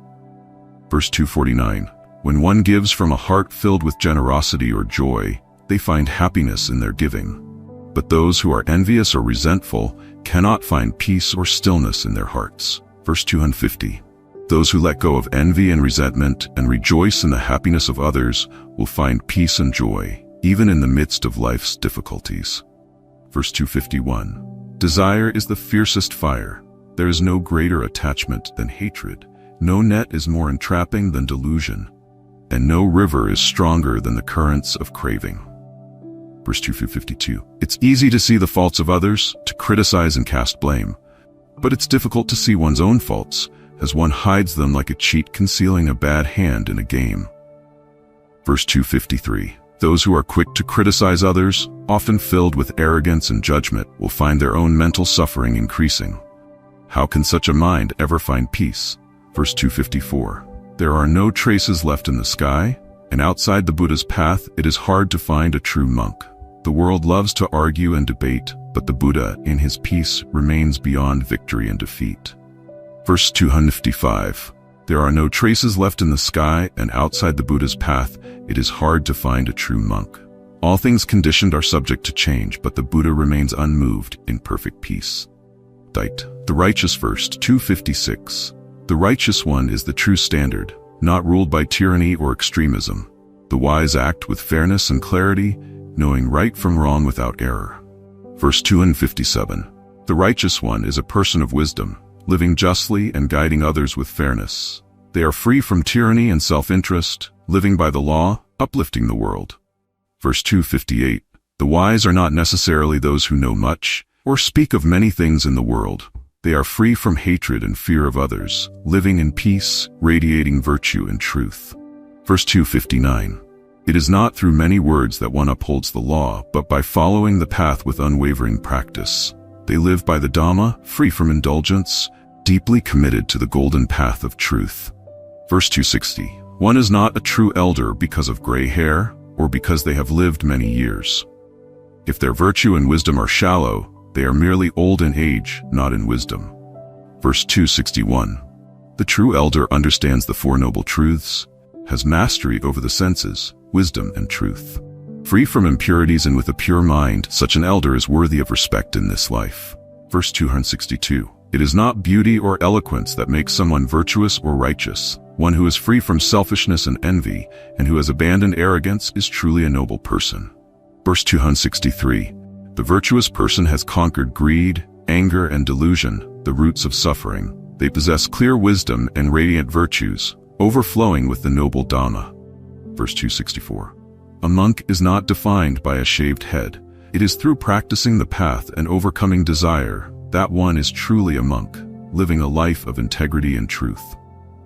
Verse 249. When one gives from a heart filled with generosity or joy, they find happiness in their giving. But those who are envious or resentful cannot find peace or stillness in their hearts. Verse 250. Those who let go of envy and resentment and rejoice in the happiness of others will find peace and joy, even in the midst of life's difficulties. Verse 251. Desire is the fiercest fire. There is no greater attachment than hatred. No net is more entrapping than delusion. And no river is stronger than the currents of craving. Verse 252. It's easy to see the faults of others, to criticize and cast blame. But it's difficult to see one's own faults, as one hides them like a cheat concealing a bad hand in a game. Verse 253. Those who are quick to criticize others, often filled with arrogance and judgment, will find their own mental suffering increasing. How can such a mind ever find peace? Verse 254. There are no traces left in the sky, and outside the Buddha's path it is hard to find a true monk. The world loves to argue and debate, but the Buddha, in his peace, remains beyond victory and defeat. Verse 255. There are no traces left in the sky, and outside the Buddha's path it is hard to find a true monk. All things conditioned are subject to change, but the Buddha remains unmoved in perfect peace. The righteous. Verse 256. The righteous one is the true standard, not ruled by tyranny or extremism. The wise act with fairness and clarity, knowing right from wrong without error. Verse 257. The righteous one is a person of wisdom, living justly and guiding others with fairness. They are free from tyranny and self-interest, living by the law, uplifting the world. Verse 258. The wise are not necessarily those who know much, or speak of many things in the world. They are free from hatred and fear of others, living in peace, radiating virtue and truth. Verse 259. It is not through many words that one upholds the law, but by following the path with unwavering practice. They live by the Dhamma, free from indulgence, deeply committed to the golden path of truth. Verse 260. One is not a true elder because of gray hair, or because they have lived many years. If their virtue and wisdom are shallow, they are merely old in age, not in wisdom. Verse 261. The true elder understands the Four Noble Truths, has mastery over the senses, wisdom and truth. Free from impurities and with a pure mind, such an elder is worthy of respect in this life. Verse 262. It is not beauty or eloquence that makes someone virtuous or righteous. One who is free from selfishness and envy, and who has abandoned arrogance, is truly a noble person. Verse 263. The virtuous person has conquered greed, anger, and delusion, the roots of suffering. They possess clear wisdom and radiant virtues, overflowing with the noble Dhamma. Verse 264. A monk is not defined by a shaved head. It is through practicing the path and overcoming desire that one is truly a monk, living a life of integrity and truth.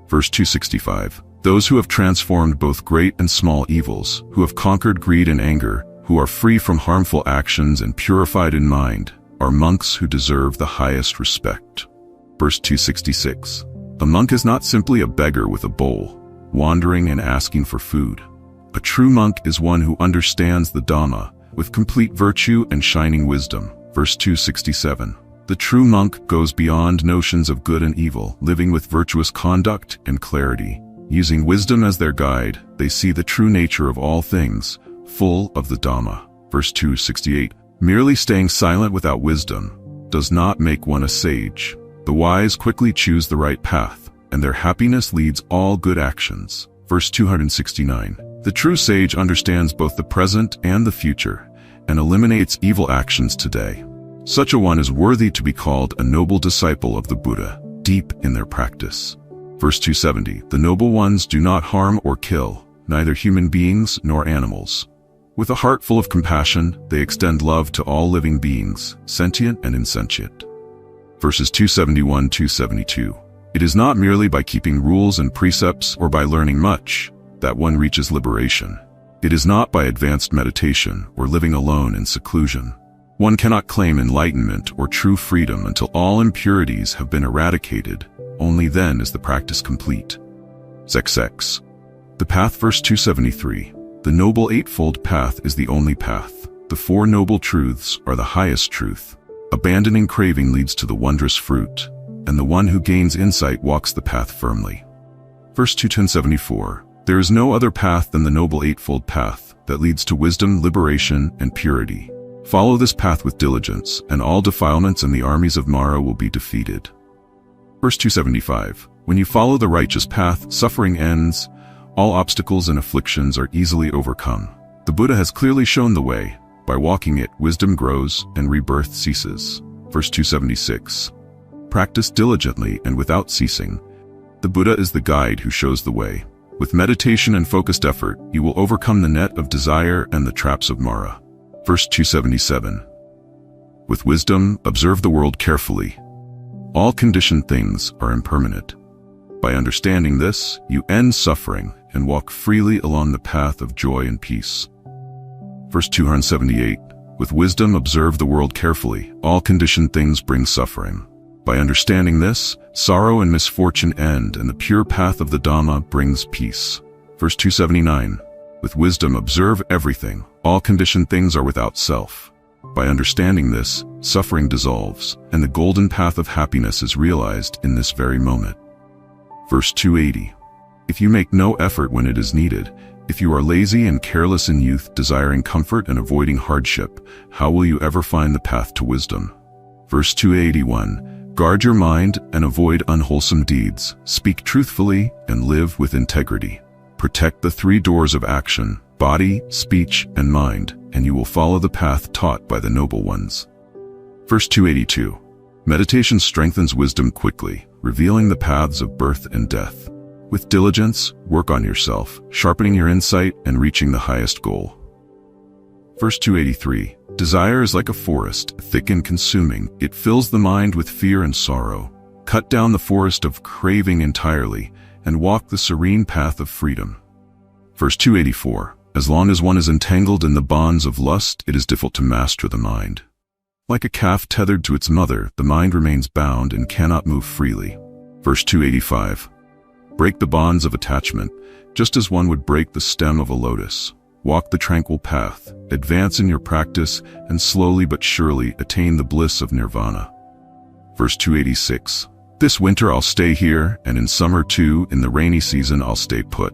Verse 265. Those who have transformed both great and small evils, who have conquered greed and anger, who are free from harmful actions and purified in mind, are monks who deserve the highest respect. Verse 266. A monk is not simply a beggar with a bowl, wandering and asking for food. A true monk is one who understands the Dhamma, with complete virtue and shining wisdom. Verse 267. The true monk goes beyond notions of good and evil, living with virtuous conduct and clarity. Using wisdom as their guide, they see the true nature of all things, full of the Dhamma. Verse 268. Merely staying silent without wisdom does not make one a sage. The wise quickly choose the right path, and their happiness leads all good actions. Verse 269. The true sage understands both the present and the future, and eliminates evil actions today. Such a one is worthy to be called a noble disciple of the Buddha, deep in their practice. Verse 270. The noble ones do not harm or kill, neither human beings nor animals. With a heart full of compassion, they extend love to all living beings, sentient and insentient. Verses 271-272. It is not merely by keeping rules and precepts or by learning much that one reaches liberation. It is not by advanced meditation or living alone in seclusion. One cannot claim enlightenment or true freedom until all impurities have been eradicated. Only then is the practice complete. XX. The path, verse 273. The Noble Eightfold Path is the only path. The Four Noble Truths are the highest truth. Abandoning craving leads to the wondrous fruit, and the one who gains insight walks the path firmly. Verse 274. There is no other path than the Noble Eightfold Path that leads to wisdom, liberation, and purity. Follow this path with diligence, and all defilements and the armies of Mara will be defeated. Verse 275. When you follow the righteous path, suffering ends, all obstacles and afflictions are easily overcome. The Buddha has clearly shown the way. By walking it, wisdom grows and rebirth ceases. Verse 276. Practice diligently and without ceasing. The Buddha is the guide who shows the way. With meditation and focused effort, you will overcome the net of desire and the traps of Mara. Verse 277. With wisdom, observe the world carefully. All conditioned things are impermanent. By understanding this, you end suffering and walk freely along the path of joy and peace. Verse 278. With wisdom, observe the world carefully. All conditioned things bring suffering. By understanding this, sorrow and misfortune end, and the pure path of the Dhamma brings peace. Verse 279. With wisdom, observe everything. All conditioned things are without self. By understanding this, suffering dissolves, and the golden path of happiness is realized in this very moment. Verse 280. If you make no effort when it is needed, if you are lazy and careless in youth, desiring comfort and avoiding hardship, how will you ever find the path to wisdom? Verse 281. Guard your mind and avoid unwholesome deeds. Speak truthfully and live with integrity. Protect the three doors of action, body, speech, and mind, and you will follow the path taught by the noble ones. Verse 282. Meditation strengthens wisdom quickly, revealing the paths of birth and death. With diligence, work on yourself, sharpening your insight and reaching the highest goal. Verse 283. Desire is like a forest, thick and consuming. It fills the mind with fear and sorrow. Cut down the forest of craving entirely and walk the serene path of freedom. Verse 284. As long as one is entangled in the bonds of lust, it is difficult to master the mind. Like a calf tethered to its mother, the mind remains bound and cannot move freely. Verse 285. Break the bonds of attachment, just as one would break the stem of a lotus. Walk the tranquil path, advance in your practice, and slowly but surely attain the bliss of nirvana. Verse 286. This winter I'll stay here, and in summer too, in the rainy season I'll stay put.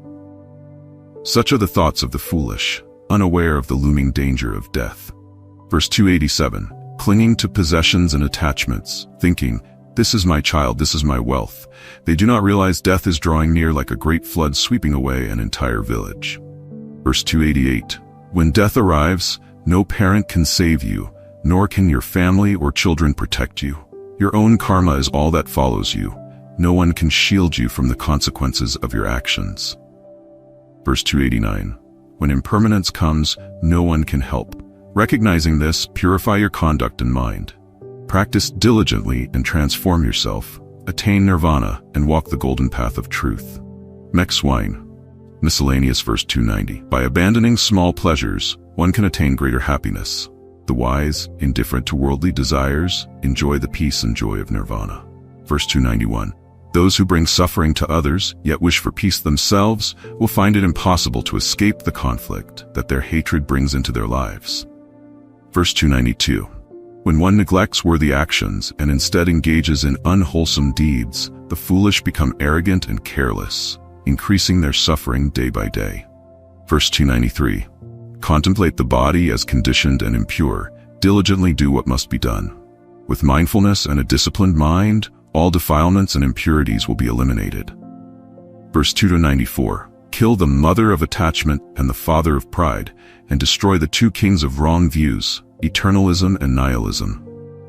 Such are the thoughts of the foolish, unaware of the looming danger of death. Verse 287. Clinging to possessions and attachments, thinking, this is my child, this is my wealth. They do not realize death is drawing near like a great flood sweeping away an entire village. Verse 288. When death arrives, no parent can save you, nor can your family or children protect you. Your own karma is all that follows you. No one can shield you from the consequences of your actions. Verse 289. When impermanence comes, no one can help. Recognizing this, purify your conduct and mind. Practice diligently and transform yourself. Attain nirvana and walk the golden path of truth. Mex Wine. Miscellaneous. Verse 290. By abandoning small pleasures, one can attain greater happiness. The wise, indifferent to worldly desires, enjoy the peace and joy of nirvana. Verse 291. Those who bring suffering to others, yet wish for peace themselves, will find it impossible to escape the conflict that their hatred brings into their lives. Verse 292. When one neglects worthy actions and instead engages in unwholesome deeds, the foolish become arrogant and careless, increasing their suffering day by day. Verse 293. Contemplate the body as conditioned and impure. Diligently do what must be done. With mindfulness and a disciplined mind, all defilements and impurities will be eliminated. Verse 294. Kill the mother of attachment and the father of pride, and destroy the two kings of wrong views, eternalism and nihilism.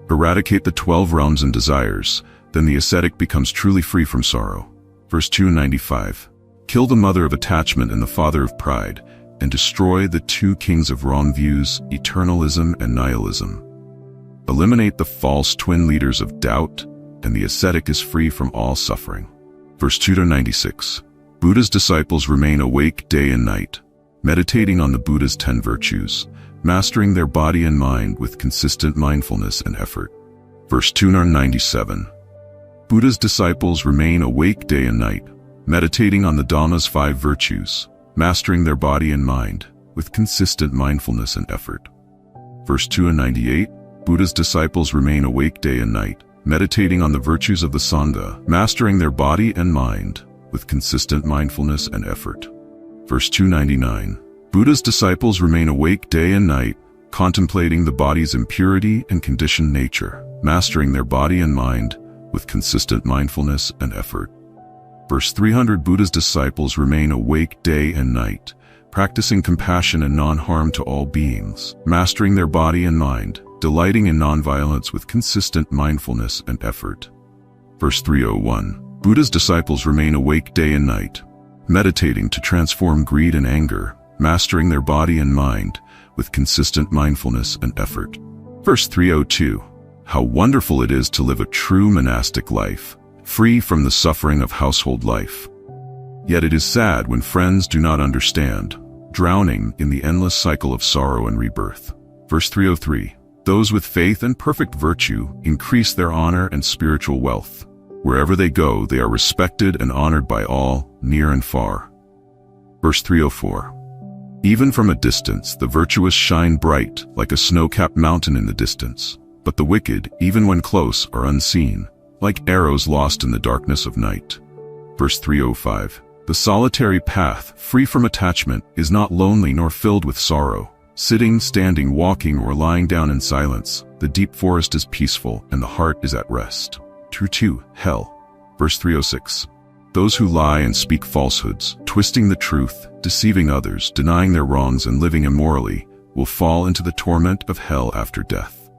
Eradicate the 12 realms and desires, then the ascetic becomes truly free from sorrow. Verse 295. Kill the mother of attachment and the father of pride, and destroy the two kings of wrong views, eternalism and nihilism. Eliminate the false twin leaders of doubt, and the ascetic is free from all suffering. Verse 296. Buddha's disciples remain awake day and night, meditating on the Buddha's 10 virtues, mastering their body and mind with consistent mindfulness and effort. Verse 297. Buddha's disciples remain awake day and night, meditating on the Dhamma's 5 virtues, mastering their body and mind with consistent mindfulness and effort. Verse 298. Buddha's disciples remain awake day and night, meditating on the virtues of the Sangha, mastering their body and mind with consistent mindfulness and effort. Verse 299. Buddha's disciples remain awake day and night, contemplating the body's impurity and conditioned nature, mastering their body and mind with consistent mindfulness and effort. Verse 300. Buddha's disciples remain awake day and night, practicing compassion and non-harm to all beings, mastering their body and mind, delighting in non-violence with consistent mindfulness and effort. Verse 301. Buddha's disciples remain awake day and night, meditating to transform greed and anger, mastering their body and mind with consistent mindfulness and effort. Verse 302. How wonderful it is to live a true monastic life, free from the suffering of household life. Yet it is sad when friends do not understand, drowning in the endless cycle of sorrow and rebirth. Verse 303. Those with faith and perfect virtue increase their honor and spiritual wealth. Wherever they go, they are respected and honored by all, near and far. Verse 304. Even from a distance, the virtuous shine bright, like a snow-capped mountain in the distance. But the wicked, even when close, are unseen, like arrows lost in the darkness of night. Verse 305. The solitary path, free from attachment, is not lonely nor filled with sorrow. Sitting, standing, walking, or lying down in silence, the deep forest is peaceful and the heart is at rest. True 2. Hell. Verse 306. Those who lie and speak falsehoods, twisting the truth, deceiving others, denying their wrongs, and living immorally, will fall into the torment of hell after death.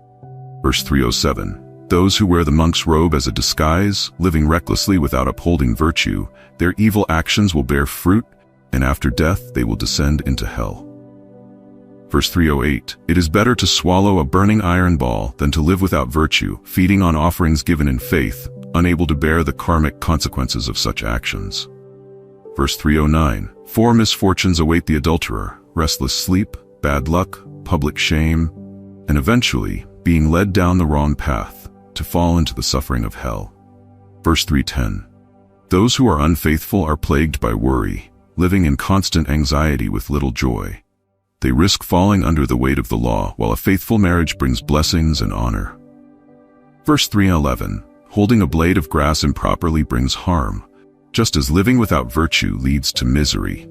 Verse 307. Those who wear the monk's robe as a disguise, living recklessly without upholding virtue, their evil actions will bear fruit, and after death they will descend into hell. Verse 308. It is better to swallow a burning iron ball than to live without virtue, feeding on offerings given in faith, unable to bear the karmic consequences of such actions. Verse 309. 4 misfortunes await the adulterer: restless sleep, bad luck, public shame, and eventually being led down the wrong path to fall into the suffering of hell. Verse 310. Those who are unfaithful are plagued by worry, living in constant anxiety with little joy. They risk falling under the weight of the law, while a faithful marriage brings blessings and honor. Verse 311. Holding a blade of grass improperly brings harm, just as living without virtue leads to misery.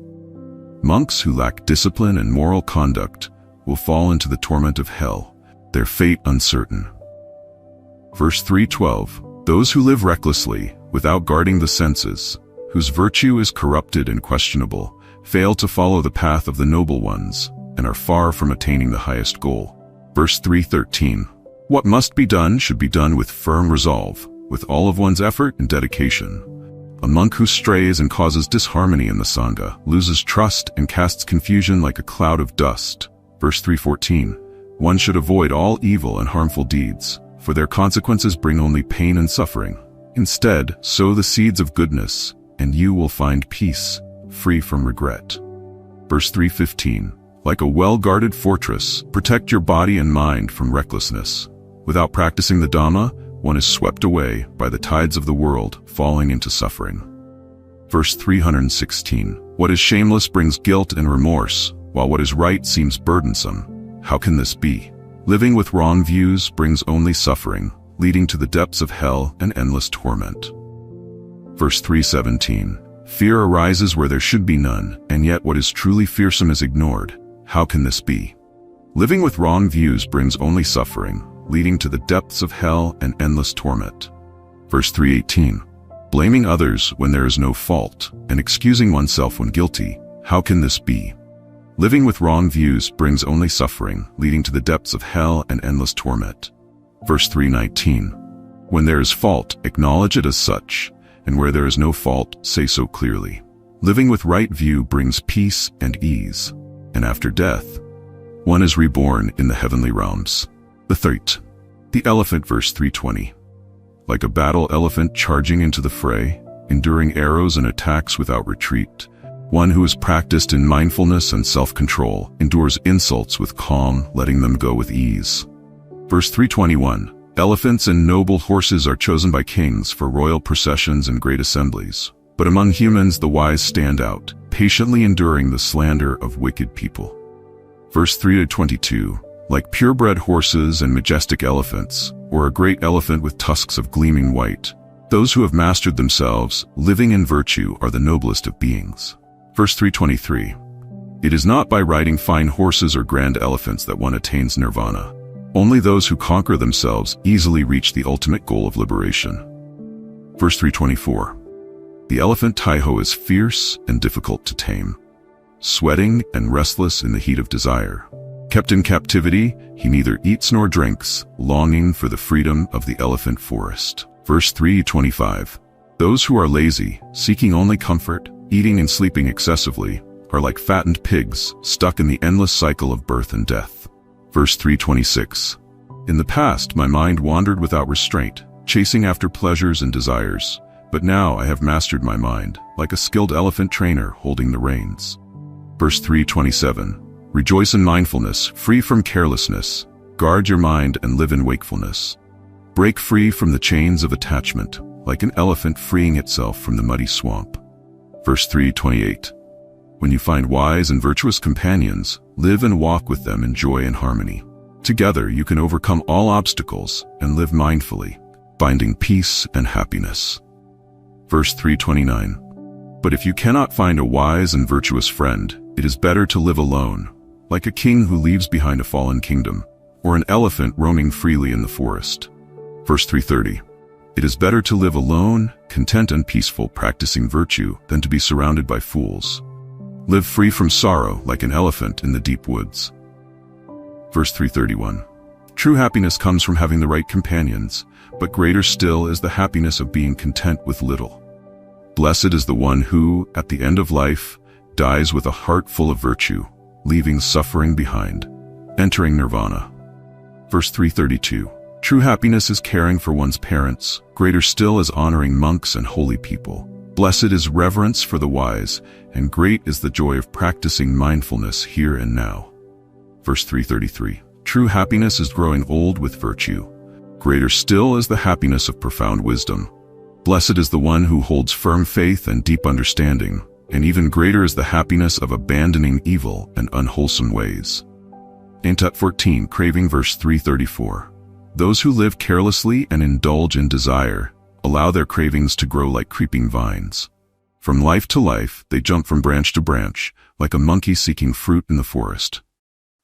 Monks who lack discipline and moral conduct will fall into the torment of hell, their fate uncertain. Verse 312. Those who live recklessly, without guarding the senses, whose virtue is corrupted and questionable, fail to follow the path of the noble ones, and are far from attaining the highest goal. Verse 313. What must be done should be done with firm resolve, with all of one's effort and dedication. A monk who strays and causes disharmony in the Sangha loses trust and casts confusion like a cloud of dust. Verse 314. One should avoid all evil and harmful deeds, for their consequences bring only pain and suffering. Instead, sow the seeds of goodness, and you will find peace, free from regret. Verse 315. Like a well-guarded fortress, protect your body and mind from recklessness. Without practicing the Dhamma, one is swept away by the tides of the world, falling into suffering. Verse 316. What is shameless brings guilt and remorse, while what is right seems burdensome. How can this be? Living with wrong views brings only suffering, leading to the depths of hell and endless torment. Verse 317. Fear arises where there should be none, and yet what is truly fearsome is ignored. How can this be? Living with wrong views brings only suffering, leading to the depths of hell and endless torment. Verse 318. Blaming others when there is no fault, and excusing oneself when guilty. How can this be? Living with wrong views brings only suffering, leading to the depths of hell and endless torment. Verse 319. When there is fault, acknowledge it as such, and where there is no fault, say so clearly. Living with right view brings peace and ease, and after death, one is reborn in the heavenly realms. The elephant, verse 320. like a battle elephant charging into the fray, enduring arrows and attacks without retreat. One who is practiced in mindfulness and self-control endures insults with calm, letting them go with ease. Verse 321. Elephants and noble horses are chosen by kings for royal processions and great assemblies. But among humans the wise stand out, patiently enduring the slander of wicked people. Verse 3-22. Like purebred horses and majestic elephants, or a great elephant with tusks of gleaming white, those who have mastered themselves, living in virtue, are the noblest of beings. Verse 323. It is not by riding fine horses or grand elephants that one attains nirvana. Only those who conquer themselves easily reach the ultimate goal of liberation. Verse 324. The elephant Taiho is fierce and difficult to tame, sweating and restless in the heat of desire. Kept in captivity, he neither eats nor drinks, longing for the freedom of the elephant forest. Verse 325. Those who are lazy, seeking only comfort, eating and sleeping excessively, are like fattened pigs, stuck in the endless cycle of birth and death. Verse 326. In the past my mind wandered without restraint, chasing after pleasures and desires, but now I have mastered my mind, like a skilled elephant trainer holding the reins. Verse 327. Rejoice in mindfulness, free from carelessness. Guard your mind and live in wakefulness. Break free from the chains of attachment, like an elephant freeing itself from the muddy swamp. Verse 328. When you find wise and virtuous companions, live and walk with them in joy and harmony. Together you can overcome all obstacles and live mindfully, finding peace and happiness. Verse 329. But if you cannot find a wise and virtuous friend, it is better to live alone, like a king who leaves behind a fallen kingdom, or an elephant roaming freely in the forest. Verse 330. It is better to live alone, content and peaceful, practicing virtue, than to be surrounded by fools. Live free from sorrow like an elephant in the deep woods. Verse 331. True happiness comes from having the right companions, but greater still is the happiness of being content with little. Blessed is the one who, at the end of life, dies with a heart full of virtue, leaving suffering behind, entering nirvana. Verse 332. True happiness is caring for one's parents, greater still is honoring monks and holy people. Blessed is reverence for the wise, and great is the joy of practicing mindfulness here and now. Verse 333. True happiness is growing old with virtue. Greater still is the happiness of profound wisdom. Blessed is the one who holds firm faith and deep understanding, and even greater is the happiness of abandoning evil and unwholesome ways. Aintat 14, craving. Verse 334. Those who live carelessly and indulge in desire allow their cravings to grow like creeping vines. From life to life, they jump from branch to branch, like a monkey seeking fruit in the forest.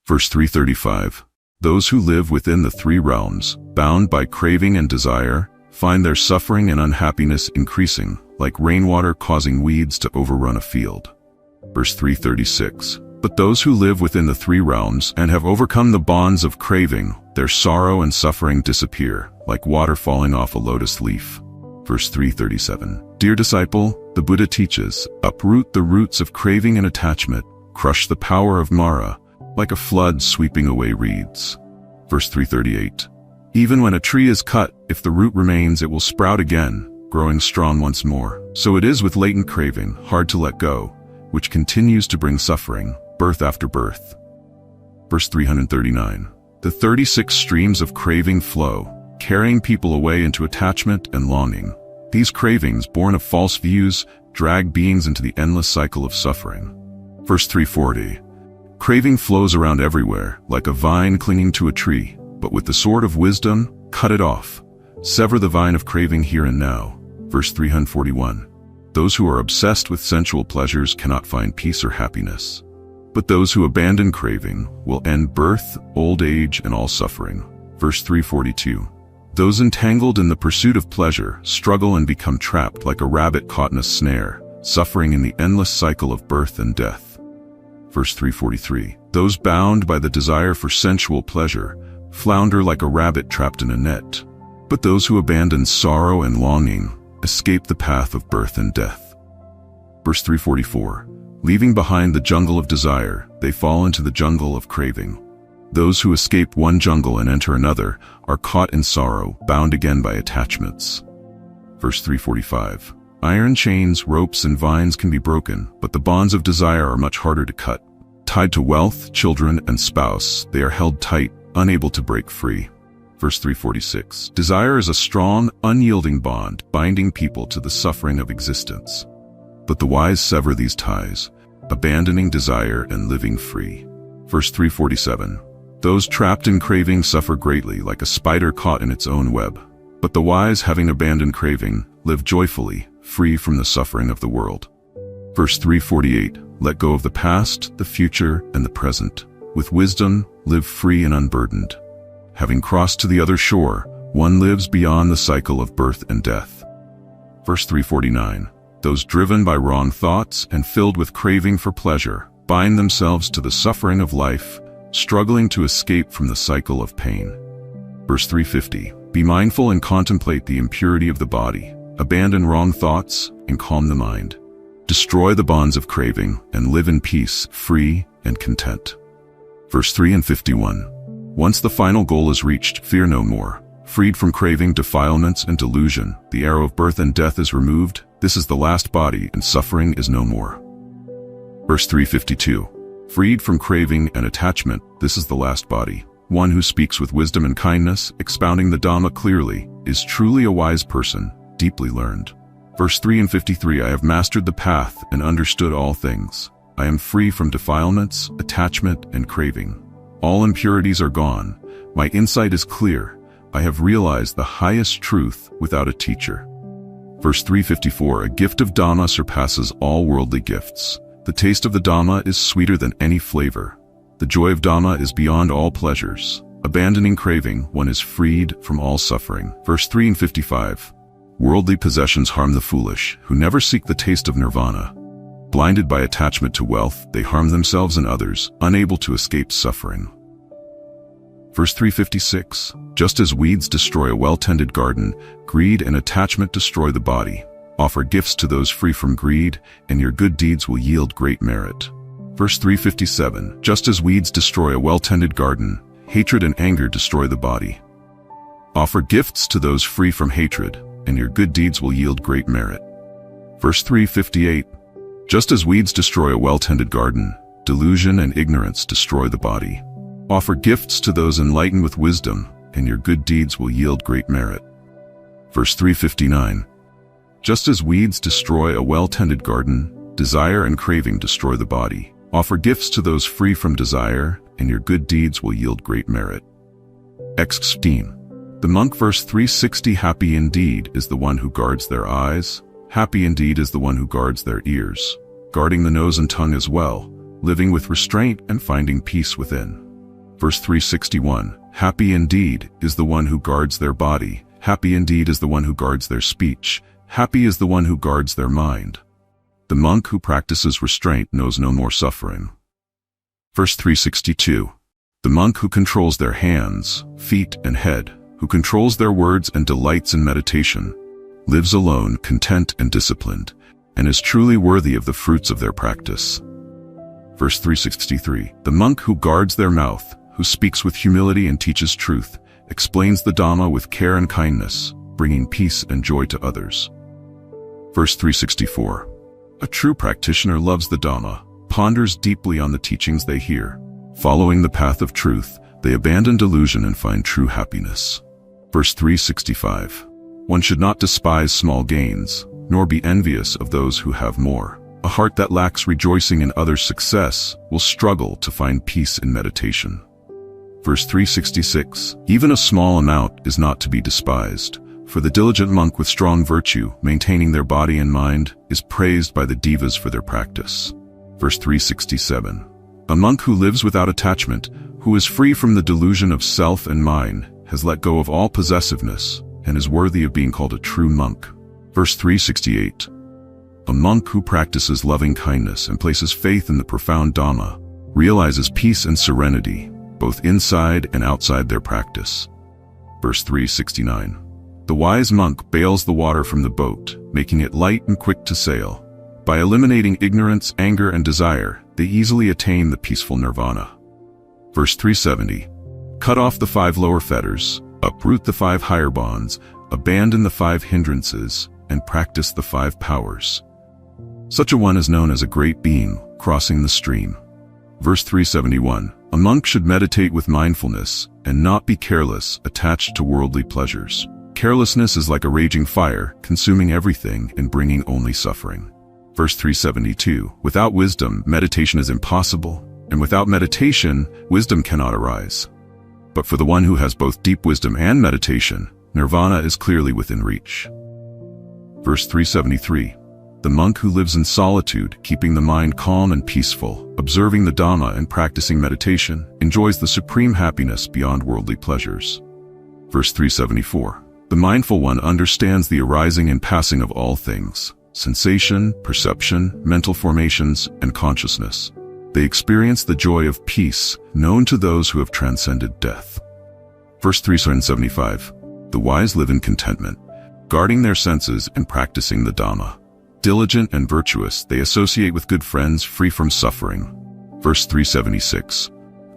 Verse 335. Those who live within the three realms, bound by craving and desire, find their suffering and unhappiness increasing, like rainwater causing weeds to overrun a field. Verse 336. But those who live within the three realms and have overcome the bonds of craving, their sorrow and suffering disappear, like water falling off a lotus leaf. Verse 337. Dear disciple, the Buddha teaches, uproot the roots of craving and attachment, crush the power of Mara, like a flood sweeping away reeds. Verse 338. Even when a tree is cut, if the root remains, it will sprout again, growing strong once more. So it is with latent craving, hard to let go, which continues to bring suffering, birth after birth. Verse 339. The 36 streams of craving flow, carrying people away into attachment and longing. These cravings, born of false views, drag beings into the endless cycle of suffering. Verse 340. Craving flows around everywhere, like a vine clinging to a tree, but with the sword of wisdom, cut it off. Sever the vine of craving here and now. Verse 341. Those who are obsessed with sensual pleasures cannot find peace or happiness. But those who abandon craving will end birth, old age, and all suffering. Verse 342. Those entangled in the pursuit of pleasure struggle and become trapped like a rabbit caught in a snare, suffering in the endless cycle of birth and death. Verse 343. Those bound by the desire for sensual pleasure flounder like a rabbit trapped in a net. But those who abandon sorrow and longing escape the path of birth and death. Verse 344. Leaving behind the jungle of desire, they fall into the jungle of craving. Those who escape one jungle and enter another are caught in sorrow, bound again by attachments. Verse 345. Iron chains, ropes, and vines can be broken, but the bonds of desire are much harder to cut. Tied to wealth, children, and spouse, they are held tight, unable to break free. Verse 346. Desire is a strong, unyielding bond, binding people to the suffering of existence. But the wise sever these ties, abandoning desire and living free. Verse 347. Those trapped in craving suffer greatly, like a spider caught in its own web. But the wise, having abandoned craving, live joyfully, free from the suffering of the world. Verse 348. Let go of the past, the future, and the present. With wisdom, live free and unburdened. Having crossed to the other shore, one lives beyond the cycle of birth and death. Verse 349. Those driven by wrong thoughts and filled with craving for pleasure bind themselves to the suffering of life, struggling to escape from the cycle of pain. Verse 350. Be mindful and contemplate the impurity of the body. Abandon wrong thoughts and calm the mind. Destroy the bonds of craving and live in peace, free and content. Verse 351. Once the final goal is reached, fear no more. Freed from craving, defilements, and delusion, the arrow of birth and death is removed. This is the last body, and suffering is no more. Verse 352. Freed from craving and attachment, this is the last body. One who speaks with wisdom and kindness, expounding the Dhamma clearly, is truly a wise person, deeply learned. Verse 353. I have mastered the path and understood all things. I am free from defilements, attachment, and craving. All impurities are gone. My insight is clear. I have realized the highest truth without a teacher. Verse 354. A gift of Dhamma surpasses all worldly gifts. The taste of the Dhamma is sweeter than any flavor. The joy of Dhamma is beyond all pleasures. Abandoning craving, one is freed from all suffering. Verse 355. Worldly possessions harm the foolish, who never seek the taste of nirvana. Blinded by attachment to wealth, they harm themselves and others, unable to escape suffering. Verse 356. Just as weeds destroy a well-tended garden, greed and attachment destroy the body. Offer gifts to those free from greed, and your good deeds will yield great merit. Verse 357. Just as weeds destroy a well-tended garden, hatred and anger destroy the body. Offer gifts to those free from hatred, and your good deeds will yield great merit. Verse 358. Just as weeds destroy a well-tended garden, delusion and ignorance destroy the body. Offer gifts to those enlightened with wisdom, and your good deeds will yield great merit. Verse 359. Just as weeds destroy a well-tended garden, desire and craving destroy the body. Offer gifts to those free from desire, and your good deeds will yield great merit. X16. The monk, verse 360. Happy indeed is the one who guards their eyes. Happy indeed is the one who guards their ears, guarding the nose and tongue as well, living with restraint and finding peace within. Verse 361. Happy indeed is the one who guards their body. Happy indeed is the one who guards their speech. Happy is the one who guards their mind. The monk who practices restraint knows no more suffering. Verse 362. The monk who controls their hands, feet, and head, who controls their words and delights in meditation, lives alone, content and disciplined, and is truly worthy of the fruits of their practice. Verse 363. The monk who guards their mouth, who speaks with humility and teaches truth, explains the Dhamma with care and kindness, bringing peace and joy to others. Verse 364. A true practitioner loves the Dhamma, ponders deeply on the teachings they hear. Following the path of truth, they abandon delusion and find true happiness. Verse 365. One should not despise small gains, nor be envious of those who have more. A heart that lacks rejoicing in others' success will struggle to find peace in meditation. Verse 366. Even a small amount is not to be despised, for the diligent monk with strong virtue, maintaining their body and mind, is praised by the devas for their practice. Verse 367. A monk who lives without attachment, who is free from the delusion of self and mine, has let go of all possessiveness, and is worthy of being called a true monk. Verse 368. A monk who practices loving kindness and places faith in the profound Dhamma realizes peace and serenity, both inside and outside their practice. Verse 369. The wise monk bails the water from the boat, making it light and quick to sail. By eliminating ignorance, anger, and desire, they easily attain the peaceful nirvana. Verse 370. Cut off the 5 lower fetters, uproot the 5 higher bonds, abandon the 5 hindrances, and practice the 5 powers. Such a one is known as a great being crossing the stream. Verse 371. A monk should meditate with mindfulness and not be careless, attached to worldly pleasures. Carelessness is like a raging fire, consuming everything and bringing only suffering. Verse 372. Without wisdom, meditation is impossible, and without meditation, wisdom cannot arise. But for the one who has both deep wisdom and meditation, nirvana is clearly within reach. Verse 373. The monk who lives in solitude, keeping the mind calm and peaceful, observing the Dhamma and practicing meditation, enjoys the supreme happiness beyond worldly pleasures. Verse 374. The mindful one understands the arising and passing of all things, sensation, perception, mental formations, and consciousness. They experience the joy of peace, known to those who have transcended death. Verse 375. The wise live in contentment, guarding their senses and practicing the Dhamma. Diligent and virtuous, they associate with good friends, free from suffering. Verse 376.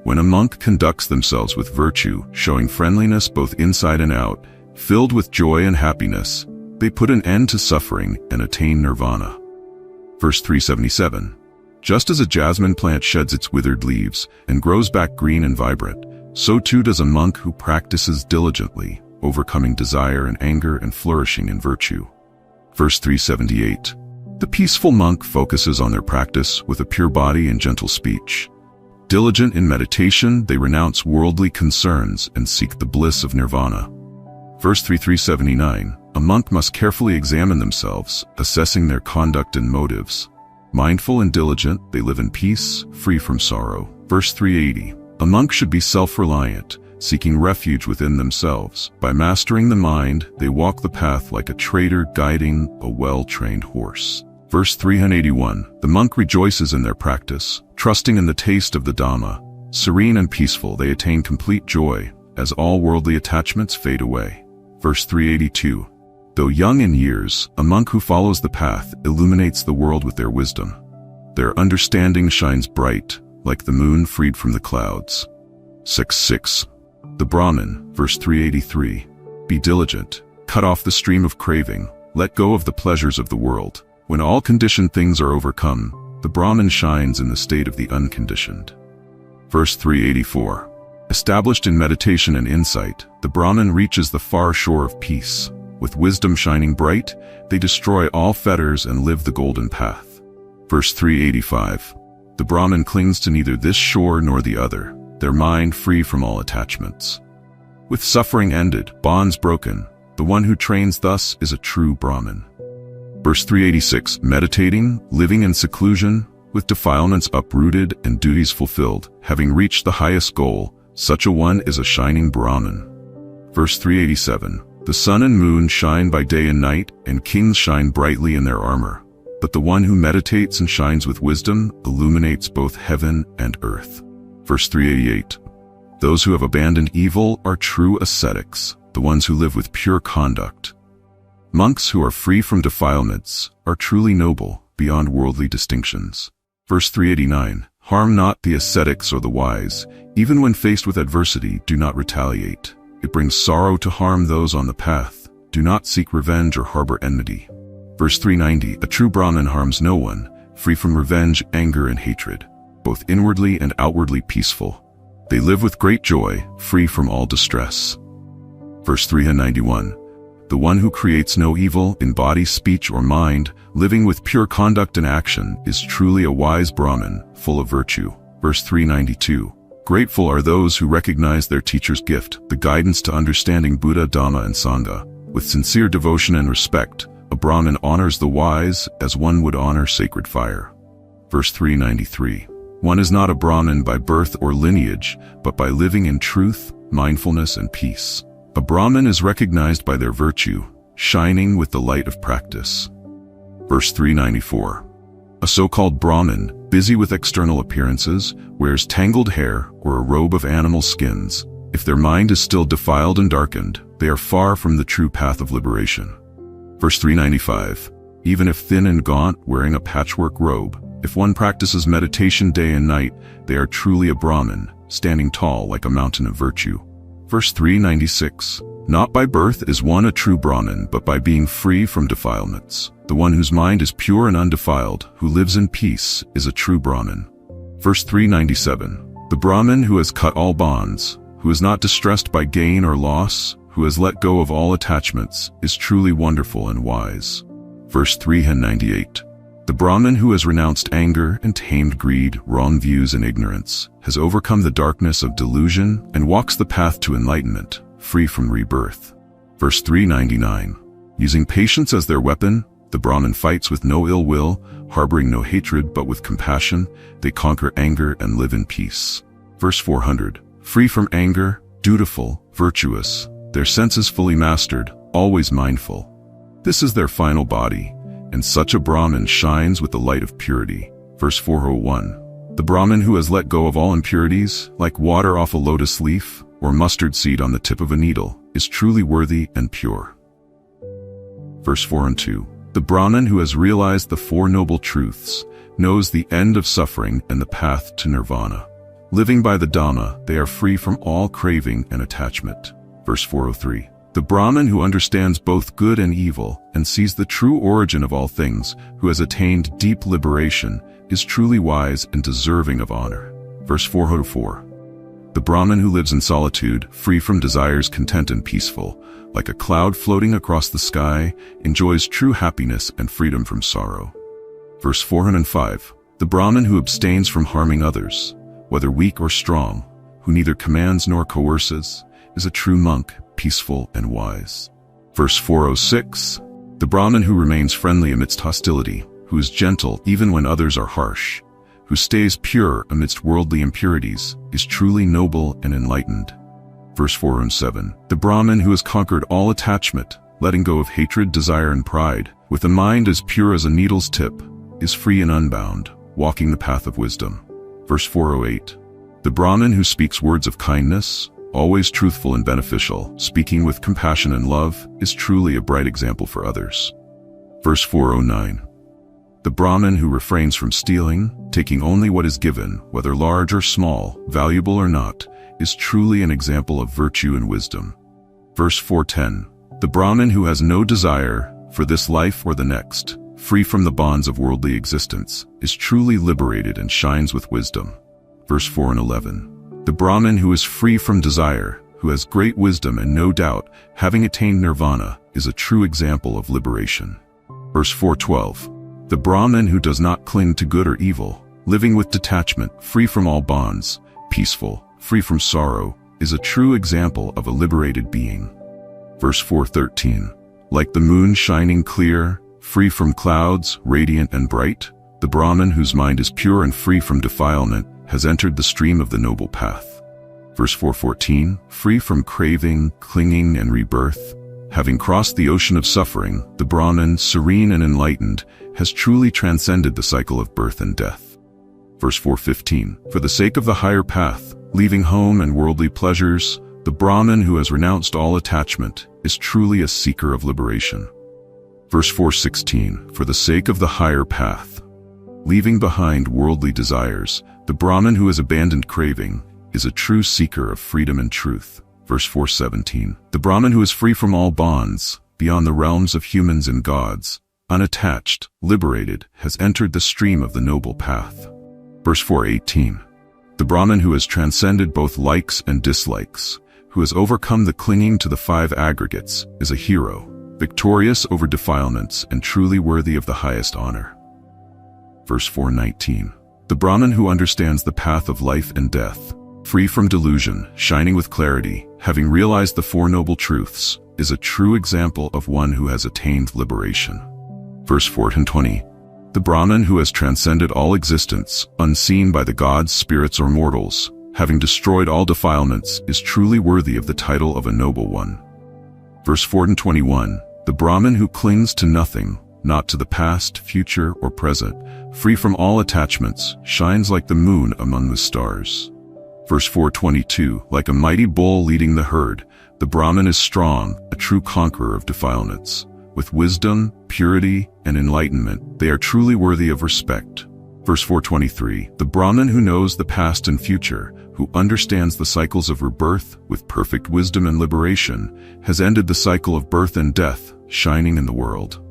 When a monk conducts themselves with virtue, showing friendliness both inside and out, filled with joy and happiness, they put an end to suffering and attain nirvana. Verse 377. Just as a jasmine plant sheds its withered leaves and grows back green and vibrant, so too does a monk who practices diligently, overcoming desire and anger and flourishing in virtue. Verse 378. The peaceful monk focuses on their practice with a pure body and gentle speech. Diligent in meditation, they renounce worldly concerns and seek the bliss of nirvana. Verse 379. A monk must carefully examine themselves, assessing their conduct and motives. Mindful and diligent, they live in peace, free from sorrow. Verse 380. A monk should be self-reliant, seeking refuge within themselves. By mastering the mind, they walk the path like a trader guiding a well-trained horse. Verse 381. The monk rejoices in their practice, trusting in the taste of the Dhamma. Serene and peaceful, they attain complete joy, as all worldly attachments fade away. Verse 382. Though young in years, a monk who follows the path illuminates the world with their wisdom. Their understanding shines bright, like the moon freed from the clouds. 6. The Brahmin, verse 383. Be diligent, cut off the stream of craving, let go of the pleasures of the world. When all conditioned things are overcome, the Brahmin shines in the state of the unconditioned. Verse 384. Established in meditation and insight, the Brahmin reaches the far shore of peace. With wisdom shining bright, they destroy all fetters and live the golden path. Verse 385. The Brahmin clings to neither this shore nor the other, their mind free from all attachments. With suffering ended, bonds broken, the one who trains thus is a true Brahmin. Verse 386. Meditating, living in seclusion, with defilements uprooted and duties fulfilled, having reached the highest goal, such a one is a shining Brahmin. Verse 387. The sun and moon shine by day and night, and kings shine brightly in their armor. But the one who meditates and shines with wisdom illuminates both heaven and earth. Verse 388. Those who have abandoned evil are true ascetics, the ones who live with pure conduct. Monks who are free from defilements are truly noble, beyond worldly distinctions. Verse 389. Harm not the ascetics or the wise. Even when faced with adversity, do not retaliate. It brings sorrow to harm those on the path. Do not seek revenge or harbor enmity. Verse 390. A true Brahmin harms no one, free from revenge, anger, and hatred, both inwardly and outwardly peaceful. They live with great joy, free from all distress. Verse 391. The one who creates no evil in body, speech, or mind, living with pure conduct and action, is truly a wise Brahmin, full of virtue. Verse 392. Grateful are those who recognize their teacher's gift, the guidance to understanding Buddha, Dhamma, and Sangha. With sincere devotion and respect, a Brahmin honors the wise as one would honor sacred fire. Verse 393. One is not a Brahmin by birth or lineage, but by living in truth, mindfulness, and peace. A Brahmin is recognized by their virtue, shining with the light of practice. Verse 394. A so-called Brahmin, busy with external appearances, wears tangled hair or a robe of animal skins. If their mind is still defiled and darkened, they are far from the true path of liberation. Verse 395. Even if thin and gaunt, wearing a patchwork robe, If one practices meditation day and night, they are truly a Brahmin, standing tall like a mountain of virtue. Verse 396. Not by birth is one a true Brahmin, but by being free from defilements. The one whose mind is pure and undefiled, who lives in peace, is a true Brahmin. Verse 397. The Brahmin who has cut all bonds, who is not distressed by gain or loss, who has let go of all attachments, is truly wonderful and wise. Verse 398. The Brahmin who has renounced anger and tamed greed, wrong views and ignorance, has overcome the darkness of delusion and walks the path to enlightenment, free from rebirth. Verse 399. Using patience as their weapon, the Brahmin fights with no ill will, harboring no hatred but with compassion, they conquer anger and live in peace. Verse 400. Free from anger, dutiful, virtuous, their senses fully mastered, always mindful. This is their final body, and such a Brahmin shines with the light of purity. Verse 401. The Brahmin who has let go of all impurities, like water off a lotus leaf, or mustard seed on the tip of a needle, is truly worthy and pure. Verse 402. The Brahmin who has realized the Four Noble Truths, knows the end of suffering and the path to nirvana. Living by the Dhamma, they are free from all craving and attachment. Verse 403. The Brahmin who understands both good and evil and sees the true origin of all things, who has attained deep liberation, is truly wise and deserving of honor. Verse 404. The Brahmin who lives in solitude, free from desires, content and peaceful, like a cloud floating across the sky, enjoys true happiness and freedom from sorrow. Verse 405. The Brahmin who abstains from harming others, whether weak or strong, who neither commands nor coerces, is a true monk, peaceful and wise. Verse 406. The Brahmin who remains friendly amidst hostility, who is gentle even when others are harsh, who stays pure amidst worldly impurities, is truly noble and enlightened. Verse 407. The Brahmin who has conquered all attachment, letting go of hatred, desire and pride, with a mind as pure as a needle's tip, is free and unbound, walking the path of wisdom. Verse 408. The Brahmin who speaks words of kindness, always truthful and beneficial, speaking with compassion and love, is truly a bright example for others. Verse 409. The Brahmin who refrains from stealing, taking only what is given, whether large or small, valuable or not, is truly an example of virtue and wisdom. Verse 410. The Brahmin who has no desire for this life or the next, free from the bonds of worldly existence, is truly liberated and shines with wisdom. Verse 411. The Brahmin who is free from desire, who has great wisdom and no doubt, having attained nirvana, is a true example of liberation. Verse 412. The Brahmin who does not cling to good or evil, living with detachment, free from all bonds, peaceful, free from sorrow, is a true example of a liberated being. Verse 413. Like the moon shining clear, free from clouds, radiant and bright, the Brahmin whose mind is pure and free from defilement has entered the stream of the noble path. Verse 414. Free from craving, clinging and rebirth, having crossed the ocean of suffering, the Brahmin, serene and enlightened, has truly transcended the cycle of birth and death. Verse 415. For the sake of the higher path, leaving home and worldly pleasures, the Brahmin who has renounced all attachment is truly a seeker of liberation. Verse 416. For the sake of the higher path, leaving behind worldly desires, the Brahmin who has abandoned craving is a true seeker of freedom and truth. Verse 417. The Brahmin who is free from all bonds, beyond the realms of humans and gods, unattached, liberated, has entered the stream of the noble path. Verse 418. The Brahmin who has transcended both likes and dislikes, who has overcome the clinging to the five aggregates, is a hero, victorious over defilements and truly worthy of the highest honor. Verse 419. The Brahmin who understands the path of life and death, free from delusion, shining with clarity, having realized the Four Noble Truths, is a true example of one who has attained liberation. Verse 420. The Brahmin who has transcended all existence, unseen by the gods, spirits or mortals, having destroyed all defilements, is truly worthy of the title of a noble one. Verse 421. The Brahmin who clings to nothing, not to the past, future, or present, free from all attachments, shines like the moon among the stars. Verse 422. Like a mighty bull leading the herd, the Brahmin is strong, a true conqueror of defilements. With wisdom, purity, and enlightenment, they are truly worthy of respect. Verse 423, the Brahmin who knows the past and future, who understands the cycles of rebirth with perfect wisdom and liberation, has ended the cycle of birth and death, shining in the world.